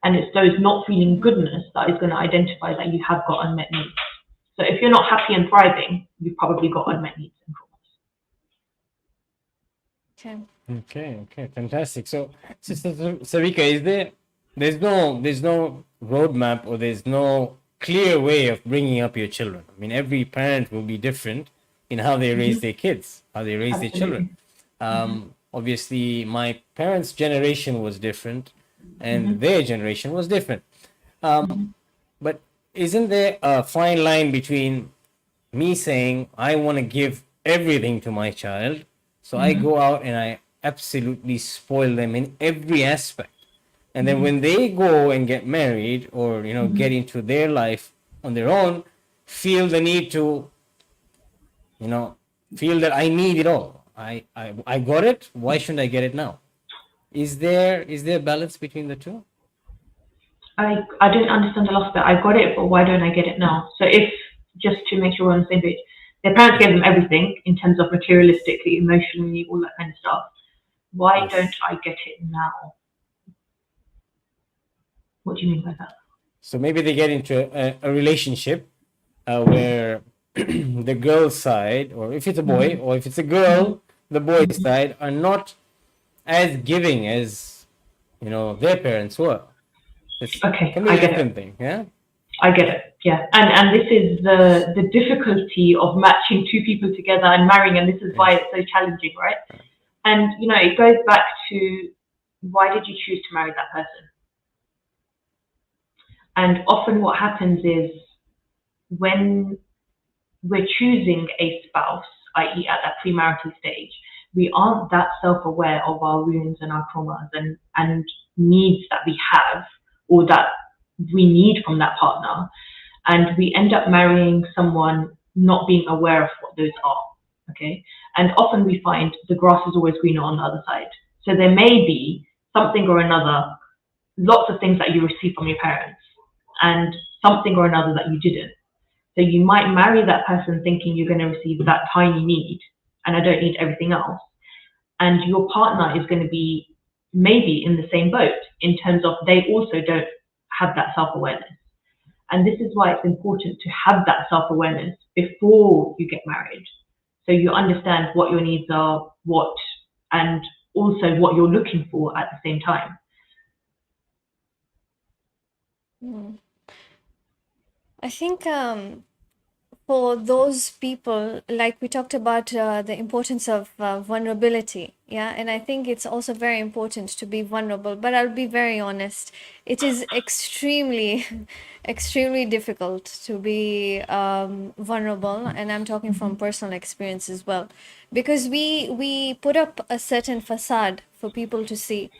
[SPEAKER 3] And it's those not feeling goodness that is going to identify that you have got unmet needs. So if you're not happy and thriving, you've probably got unmet needs and traumas.
[SPEAKER 1] Okay, fantastic. So, Sister Sabika, there's no roadmap or there's no clear way of bringing up your children? I mean, every parent will be different in how they raise their kids, how they raise their children. Obviously, my parents' generation was different, and their generation was different. But isn't there a fine line between me saying I want to give everything to my child, so I go out and I absolutely spoil them in every aspect, and then when they go and get married or get into their life on their own, feel the need to feel that I need it all. I got it, why shouldn't I get it now? Is there balance between the two?
[SPEAKER 3] I didn't understand the last bit. I got it, but why don't I get it now? So if, just to make sure we're on the same page, their parents gave them everything in terms of materialistically, emotionally, all that kind of stuff. Why don't I get it now? What do you mean by that?
[SPEAKER 1] So maybe they get into a relationship where the girl's side, or if it's a boy, or if it's a girl, the boy's side are not as giving as their parents were.
[SPEAKER 3] Okay,
[SPEAKER 1] can be
[SPEAKER 3] I
[SPEAKER 1] a
[SPEAKER 3] get
[SPEAKER 1] different
[SPEAKER 3] it.
[SPEAKER 1] thing, yeah.
[SPEAKER 3] I get it. Yeah, and this is the difficulty of matching two people together and marrying, and this is why it's so challenging, right? And it goes back to, why did you choose to marry that person? And often what happens is, when we're choosing a spouse, i.e. at that premarital stage, we aren't that self-aware of our wounds and our traumas and needs that we have or that we need from that partner. And we end up marrying someone not being aware of what those are, okay? And often we find the grass is always greener on the other side. So there may be something or another, lots of things that you receive from your parents and something or another that you didn't. So you might marry that person thinking you're going to receive that tiny need and I don't need everything else. And your partner is going to be maybe in the same boat in terms of they also don't have that self-awareness. And this is why it's important to have that self-awareness before you get married. So you understand what your needs are, and also what you're looking for at the same time.
[SPEAKER 2] I think for those people, like we talked about the importance of vulnerability, yeah, and I think it's also very important to be vulnerable, but I'll be very honest, it is extremely extremely difficult to be vulnerable, and I'm talking from personal experience as well, because we put up a certain facade for people to see,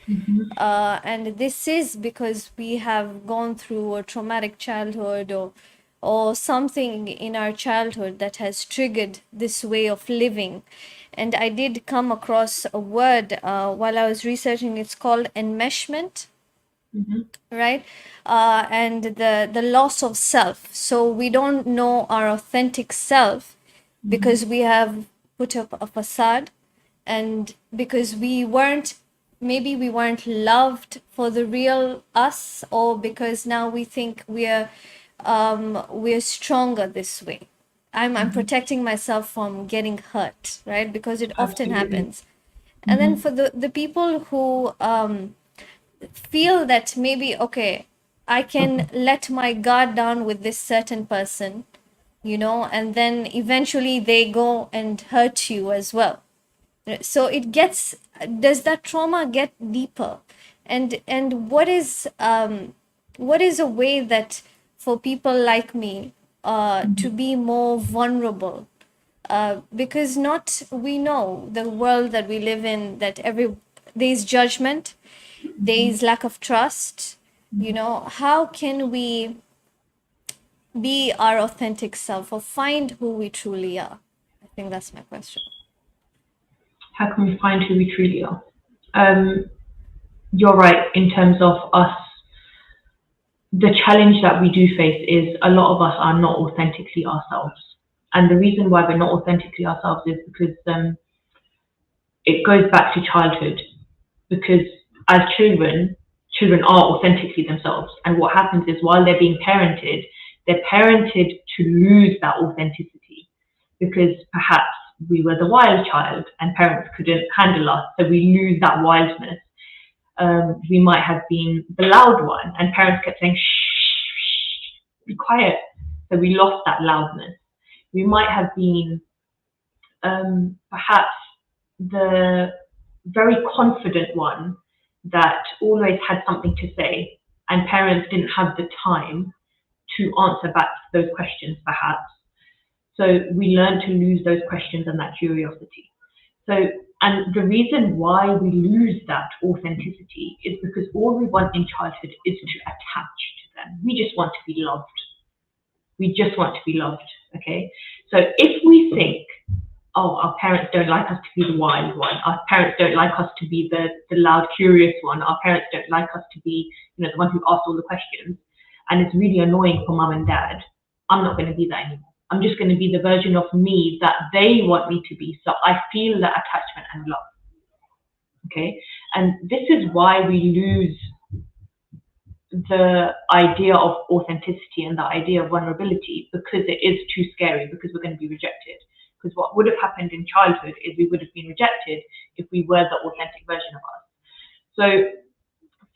[SPEAKER 2] and this is because we have gone through a traumatic childhood or something in our childhood that has triggered this way of living. And I did come across a word while I was researching. It's called enmeshment, right? And the loss of self. So we don't know our authentic self because we have put up a facade, and because maybe we weren't loved for the real us, or because now we think we're stronger this way. I'm protecting myself from getting hurt, right? Because it often
[SPEAKER 3] Absolutely.
[SPEAKER 2] happens. And then for the people who feel that maybe, okay, I can let my guard down with this certain person, and then eventually they go and hurt you as well. So does that trauma get deeper? And what is a way that for people like me to be more vulnerable? Because not we know the world that we live in, that there's judgment, there's lack of trust. How can we be our authentic self or find who we truly are? I think that's my question.
[SPEAKER 3] How can we find who we truly are? You're right in terms of us. The challenge that we do face is a lot of us are not authentically ourselves. And the reason why we're not authentically ourselves is because it goes back to childhood. Because as children are authentically themselves. And what happens is while they're being parented, they're parented to lose that authenticity. Because perhaps we were the wild child and parents couldn't handle us, so we lose that wildness. We might have been the loud one and parents kept saying, shh, be quiet. So we lost that loudness. We might have been perhaps the very confident one that always had something to say, and parents didn't have the time to answer back those questions, perhaps. So we learn to lose those questions and that curiosity. So, and the reason why we lose that authenticity is because all we want in childhood is to attach to them. We just want to be loved. We just want to be loved, okay? So if we think, oh, our parents don't like us to be the wild one, our parents don't like us to be the loud, curious one, our parents don't like us to be, the one who asks all the questions, and it's really annoying for mum and dad, I'm not going to be that anymore. I'm just going to be the version of me that they want me to be. So I feel that attachment and love. Okay? And this is why we lose the idea of authenticity and the idea of vulnerability, because it is too scary, because we're going to be rejected. Because what would have happened in childhood is we would have been rejected if we were the authentic version of us. So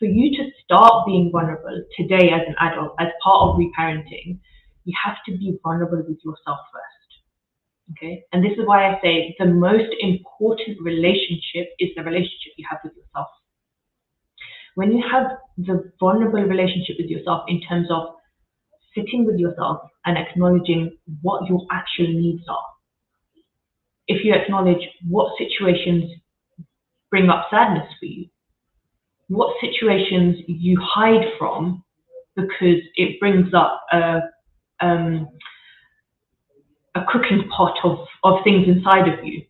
[SPEAKER 3] for you to start being vulnerable today as an adult, as part of reparenting, you have to be vulnerable with yourself first. Okay? And this is why I say the most important relationship is the relationship you have with yourself. When you have the vulnerable relationship with yourself in terms of sitting with yourself and acknowledging what your actual needs are. If you acknowledge what situations bring up sadness for you, what situations you hide from because it brings up a cooking pot of things inside of you.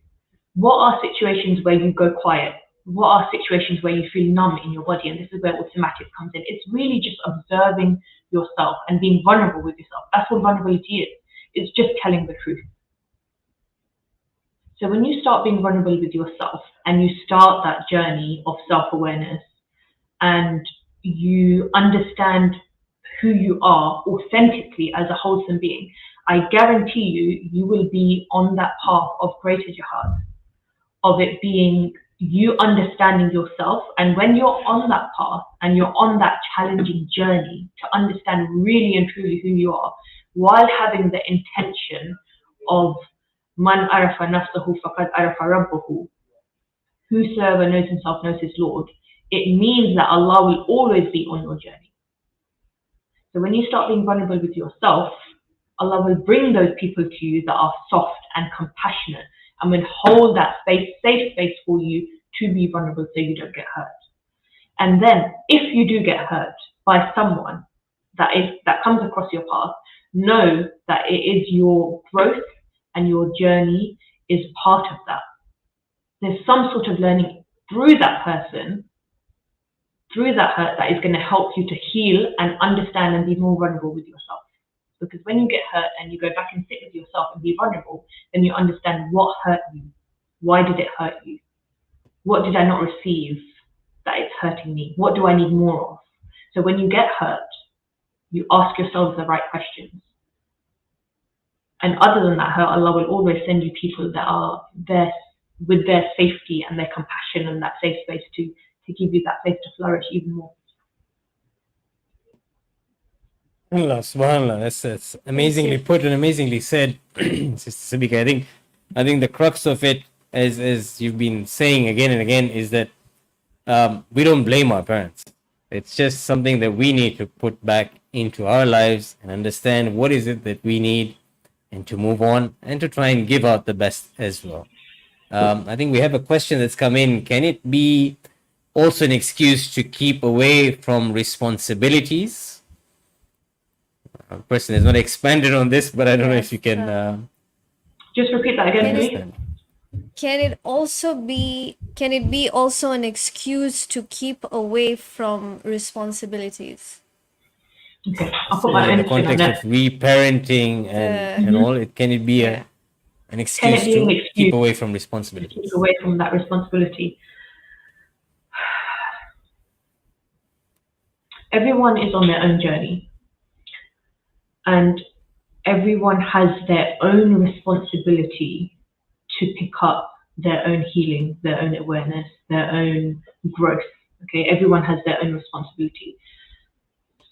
[SPEAKER 3] What are situations where you go quiet? What are situations where you feel numb in your body? And this is where automatic comes in. It's really just observing yourself and being vulnerable with yourself. That's what vulnerability is. It's just telling the truth. So when you start being vulnerable with yourself and you start that journey of self-awareness and you understand who you are authentically as a wholesome being, I guarantee you will be on that path of greater jihad, of it being you understanding yourself. And when you're on that path and you're on that challenging journey to understand really and truly who you are, while having the intention of man arafa nafsahu faqad arafa rabbuhu, whosoever knows himself knows his Lord, it means that Allah will always be on your journey. So when you start being vulnerable with yourself, Allah will bring those people to you that are soft and compassionate and will hold that space, safe space for you to be vulnerable so you don't get hurt. And then if you do get hurt by someone that comes across your path, know that it is your growth and your journey is part of that. There's some sort of learning through that person, through that hurt, that is going to help you to heal and understand and be more vulnerable with yourself. Because when you get hurt and you go back and sit with yourself and be vulnerable, then you understand what hurt you. Why did it hurt you? What did I not receive that it's hurting me? What do I need more of? So when you get hurt, you ask yourselves the right questions. And other than that hurt, Allah will always send you people that are there with their safety and their compassion and that safe space to give you that place to flourish even more.
[SPEAKER 1] Allah, subhanallah, that's amazingly put and amazingly said, Sister Sabika. I think the crux of it, as you've been saying again and again, is that we don't blame our parents. It's just something that we need to put back into our lives and understand what is it that we need, and to move on and to try and give out the best as well. I think we have a question that's come in. Can it be also an excuse to keep away from responsibilities? A person has not expanded on this, but I don't know if you can
[SPEAKER 3] just repeat that again, please.
[SPEAKER 2] Can it be also an excuse to keep away from responsibilities?
[SPEAKER 3] Okay, I'll put my
[SPEAKER 1] in the context of reparenting and all, can it be an excuse to keep away from responsibility?
[SPEAKER 3] Keep away from that responsibility. Everyone is on their own journey, and everyone has their own responsibility to pick up their own healing, their own awareness, their own growth. Okay, everyone has their own responsibility.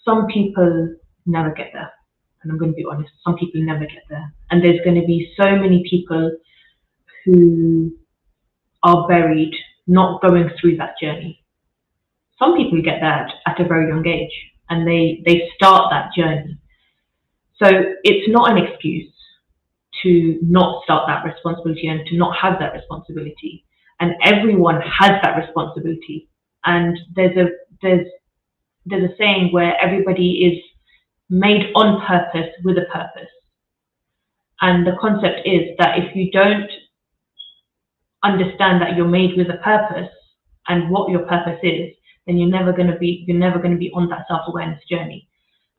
[SPEAKER 3] Some people never get there, and I'm going to be honest, some people never get there. And there's going to be so many people who are buried, not going through that journey. Some people get there at a very young age, and they start that journey. So it's not an excuse to not start that responsibility and to not have that responsibility. And everyone has that responsibility. And there's a saying where everybody is made on purpose with a purpose. And the concept is that if you don't understand that you're made with a purpose and what your purpose is, then you're never going to be on that self-awareness journey.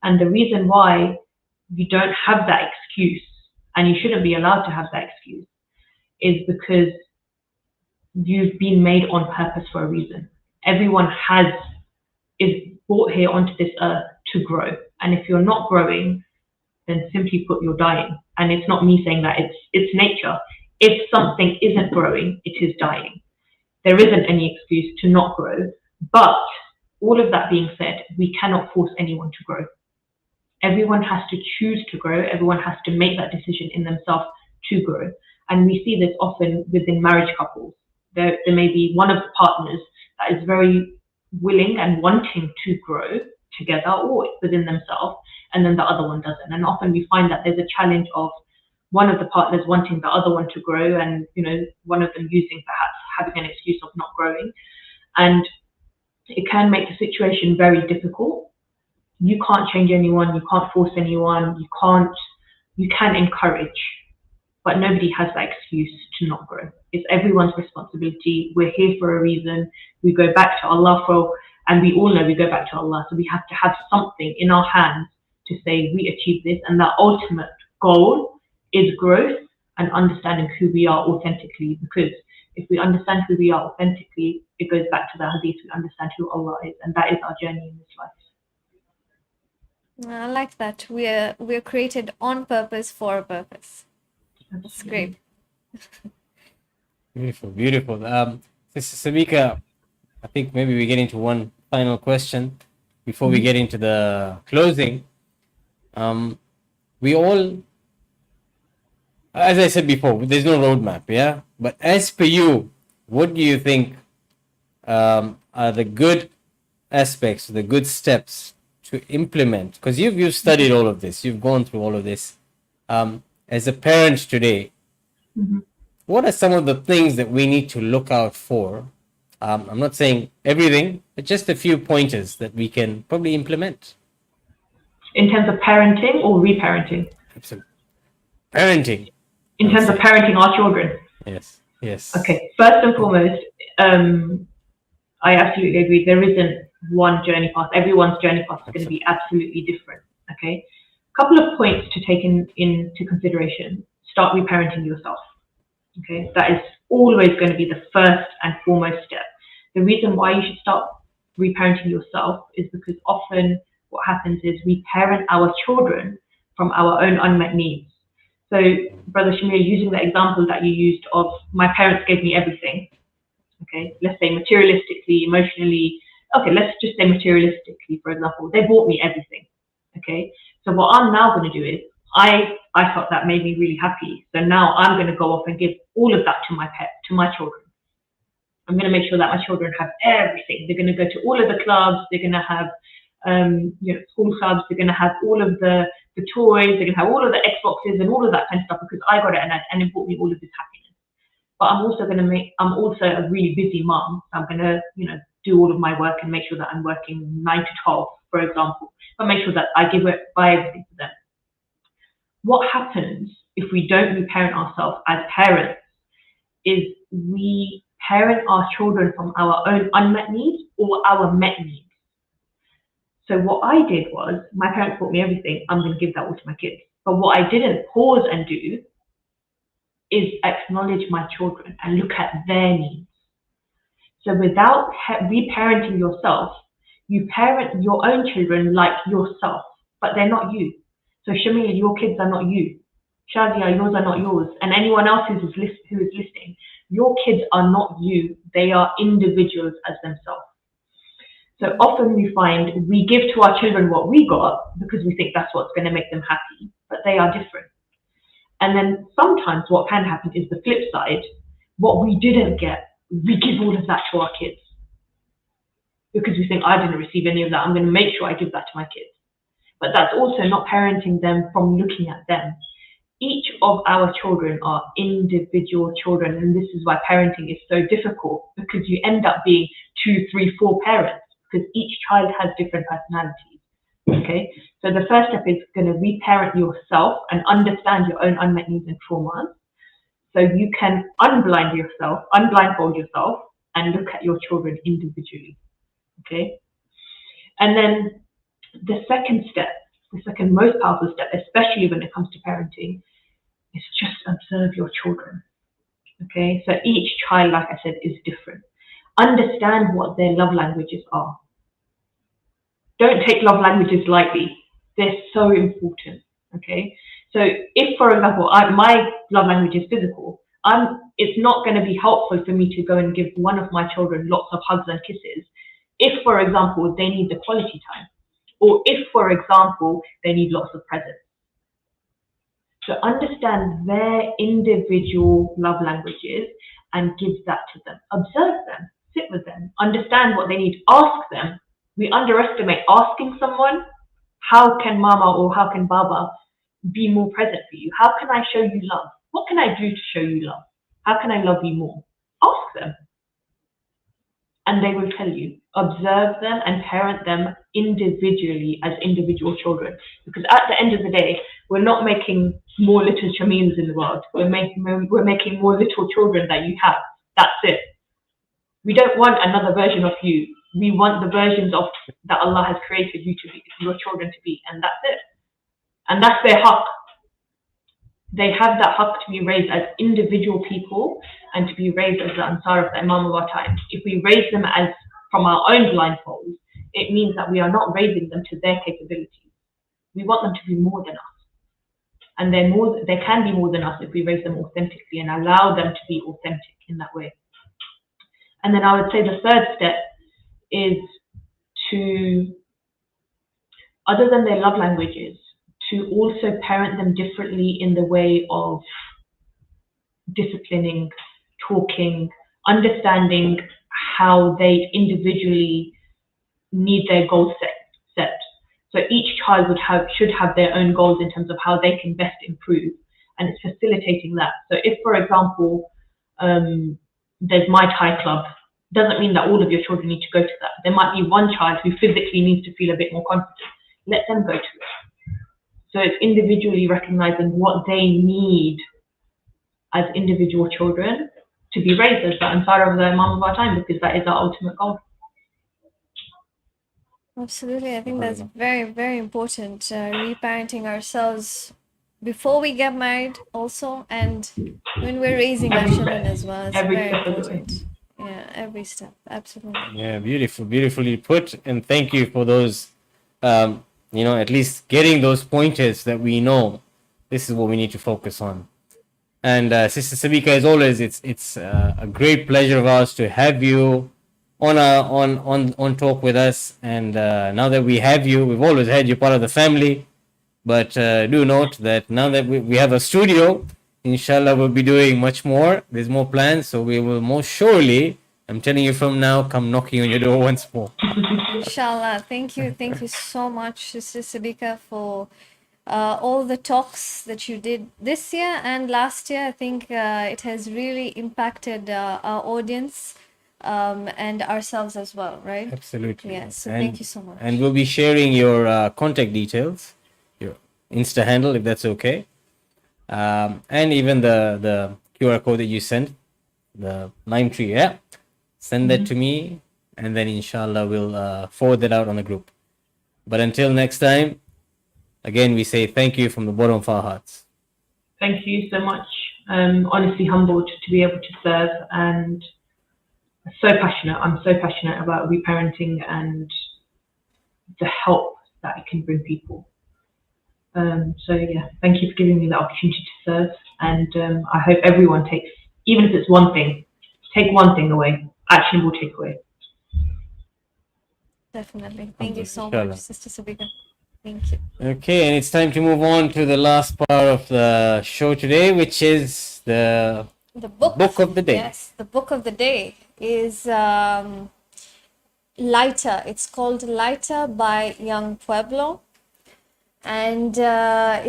[SPEAKER 3] And the reason why you don't have that excuse, and you shouldn't be allowed to have that excuse, is because you've been made on purpose for a reason. Everyone is brought here onto this earth to grow. And if you're not growing, then simply put, you're dying. And it's not me saying that, it's nature. If something isn't growing, it is dying. There isn't any excuse to not grow. But all of that being said, we cannot force anyone to grow. Everyone has to choose to grow. Everyone has to make that decision in themselves to grow. And we see this often within marriage couples. There may be one of the partners that is very willing and wanting to grow together or within themselves, and then the other one doesn't. And often we find that there's a challenge of one of the partners wanting the other one to grow, and one of them using perhaps having an excuse of not growing. And it can make the situation very difficult. You can't change anyone, you can't force anyone, you can encourage, but nobody has that excuse to not grow. It's everyone's responsibility. We're here for a reason. We go back to Allah and we all know we go back to Allah. So we have to have something in our hands to say we achieved this, and that ultimate goal is growth and understanding who we are authentically. Because if we understand who we are authentically, it goes back to the hadith, we understand who Allah is, and that is our journey in this life.
[SPEAKER 2] I like that. We're created on purpose for a purpose. That's great.
[SPEAKER 1] Beautiful. Sister Sabika, I think maybe we get into one final question before we get into the closing. We all, as I said before, there's no roadmap, yeah? But as per you, what do you think are the good aspects, the good steps to implement? Because you've studied all of this, you've gone through all of this. As a parent today, what are some of the things that we need to look out for? I'm not saying everything, but just a few pointers that we can probably implement.
[SPEAKER 3] In terms of parenting or reparenting?
[SPEAKER 1] Absolutely. Parenting.
[SPEAKER 3] In terms of parenting our children?
[SPEAKER 1] Yes.
[SPEAKER 3] Okay, first and foremost, I absolutely agree. There isn't one journey path. Everyone's journey path is going to be absolutely different. Okay, a couple of points to take into consideration. Start reparenting yourself. Okay, that is always going to be the first and foremost step. The reason why you should start reparenting yourself is because often what happens is we parent our children from our own unmet needs. So, Brother Shamir, using the example that you used of my parents gave me everything, okay, let's say materialistically, emotionally, okay, let's just say materialistically, for example, they bought me everything, okay? So what I'm now going to do is, I thought that made me really happy. So now I'm going to go off and give all of that to my children. I'm going to make sure that my children have everything. They're going to go to all of the clubs. They're going to have, school clubs. They're going to have all of the toys. They're going to have all of the Xboxes and all of that kind of stuff because I got it and it brought me all of this happiness. But I'm also a really busy mom. So I'm going to, do all of my work and make sure that I'm working 9 to 12, for example, but make sure that I buy everything for them. What happens if we don't reparent ourselves as parents is we parent our children from our own unmet needs or our met needs. So what I did was, my parents bought me everything, I'm going to give that all to my kids. But what I didn't pause and do is acknowledge my children and look at their needs. So without reparenting yourself, you parent your own children like yourself, but they're not you. So Shamil, your kids are not you. Shazia, yours are not yours. And anyone else who is listening, your kids are not you. They are individuals as themselves. So often we find we give to our children what we got because we think that's what's going to make them happy, but they are different. And then sometimes what can happen is the flip side. What we didn't get, we give all of that to our kids because we think I didn't receive any of that. I'm going to make sure I give that to my kids. But that's also not parenting them from looking at them. Each of our children are individual children, and this is why parenting is so difficult because you end up being 2, 3, 4 parents because each child has different personalities. Okay, so the first step is going to reparent yourself and understand your own unmet needs and traumas. So you can unblindfold yourself and look at your children individually, okay? And then the second most powerful step, especially when it comes to parenting, is just observe your children, okay? So each child, like I said, is different. Understand what their love languages are. Don't take love languages lightly. They're so important, okay? So if, for example, my love language is physical, it's not going to be helpful for me to go and give one of my children lots of hugs and kisses if, for example, they need the quality time, or if, for example, they need lots of presents. So understand their individual love languages and give that to them. Observe them, sit with them, understand what they need, ask them. We underestimate asking someone, how can mama or how can baba be more present for you? How can I show you love? What can I do to show you love? How can I love you more? Ask them. And they will tell you. Observe them and parent them individually as individual children. Because at the end of the day, we're not making more little Shamils in the world. We're making more little children that you have. That's it. We don't want another version of you. We want the versions of that Allah has created you to be, your children to be, and that's it. And that's their haqq. They have that haqq to be raised as individual people and to be raised as the Ansar of the Imam of our time. If we raise them as from our own blindfolds, it means that we are not raising them to their capabilities. We want them to be more than us. And they can be more than us if we raise them authentically and allow them to be authentic in that way. And then I would say the third step is to, other than their love languages, to also parent them differently in the way of disciplining, talking, understanding how they individually need their goals set. So each child should have their own goals in terms of how they can best improve, and it's facilitating that. So if, for example, there's my Thai club, doesn't mean that all of your children need to go to that. There might be one child who physically needs to feel a bit more confident. Let them go to it. So it's individually recognizing what they need as individual children to be raised as the Ansar of the Imam of our time, because that is our ultimate goal.
[SPEAKER 2] Absolutely. I think that's very, very important. Reparenting ourselves before we get married also, and when we're raising our
[SPEAKER 3] Every
[SPEAKER 2] children
[SPEAKER 3] step,
[SPEAKER 2] as well. It's
[SPEAKER 3] every
[SPEAKER 2] very
[SPEAKER 3] step of the way.
[SPEAKER 2] important. Yeah, every step. Absolutely.
[SPEAKER 1] Yeah, beautiful, beautifully put, and thank you for those. At least getting those pointers that we know. This is what we need to focus on. And Sister Sabika, as always, it's a great pleasure of ours to have you on talk with us. And now that we have you, we've always had you part of the family. But do note that now that we have a studio, inshallah, we'll be doing much more. There's more plans, so we will most surely, I'm telling you from now, come knocking on your door once more.
[SPEAKER 2] Inshallah. Thank you so much, Sister Sabika, for all the talks that you did this year and last year. I think it has really impacted our audience and ourselves as well, right?
[SPEAKER 1] Absolutely.
[SPEAKER 2] Yes. So
[SPEAKER 1] And-
[SPEAKER 2] thank you so much.
[SPEAKER 1] And we'll be sharing your contact details, your Insta handle, if that's okay. And even the QR code that you sent, the lime tree, yeah. Send that to me, and then inshallah we'll forward that out on the group. But until next time, again, we say thank you from the bottom of our hearts.
[SPEAKER 3] Thank you so much. Honestly humbled to be able to serve, and so passionate. I'm so passionate about reparenting and the help that it can bring people. So yeah, thank you for giving me the opportunity to serve, and I hope everyone takes, even if it's one thing, take one thing away, actionable takeaway.
[SPEAKER 2] Definitely. Thank you so
[SPEAKER 1] Inshallah.
[SPEAKER 2] much, Sister Sabika. Thank you.
[SPEAKER 1] Okay, and it's time to move on to the last part of the show today, which is the
[SPEAKER 2] The book.
[SPEAKER 1] book of the day.
[SPEAKER 2] Yes, the book of the day is Lighter. It's called Lighter by Young Pueblo. And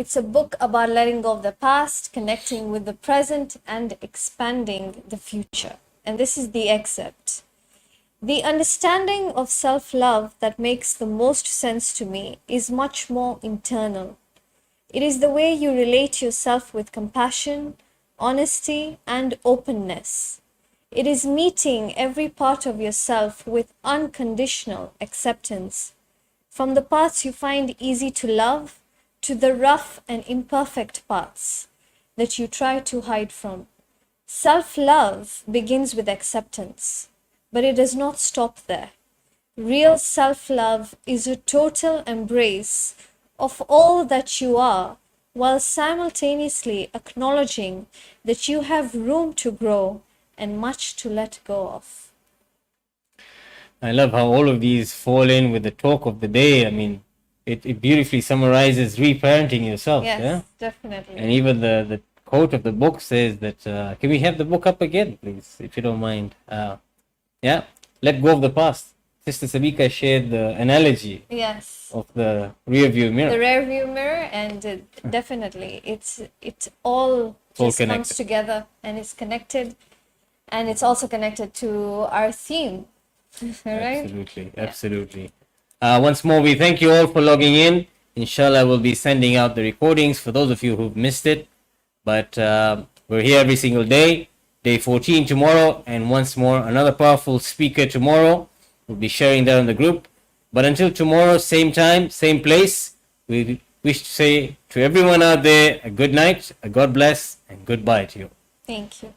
[SPEAKER 2] it's a book about letting go of the past, connecting with the present, and expanding the future. And this is the excerpt. The understanding of self-love that makes the most sense to me is much more internal. It is the way you relate yourself with compassion, honesty, and openness. It is meeting every part of yourself with unconditional acceptance. From the parts you find easy to love to the rough and imperfect parts that you try to hide from. Self-love begins with acceptance, but it does not stop there. Real self-love is a total embrace of all that you are, while simultaneously acknowledging that you have room to grow and much to let go of.
[SPEAKER 1] I love how all of these fall in with the talk of the day. I mean, it beautifully summarizes reparenting yourself.
[SPEAKER 2] Yes,
[SPEAKER 1] Yeah.
[SPEAKER 2] definitely.
[SPEAKER 1] And even the quote of the book says that, can we have the book up again, please, if you don't mind? Yeah, let go of the past. Sister Sabika shared the analogy
[SPEAKER 2] Yes.
[SPEAKER 1] of the rear view mirror.
[SPEAKER 2] The rear view mirror, and definitely it all just comes
[SPEAKER 1] connected.
[SPEAKER 2] together and it's connected, and it's also connected to our theme. Right?
[SPEAKER 1] Absolutely, absolutely. Once more, we thank you all for logging in. Inshallah, we'll be sending out the recordings for those of you who've missed it. But we're here every single day. Day 14 tomorrow, and once more, another powerful speaker tomorrow. We'll be sharing that on the group. But until tomorrow, same time, same place, we wish to say to everyone out there a good night, a God bless, and goodbye to you.
[SPEAKER 2] Thank you.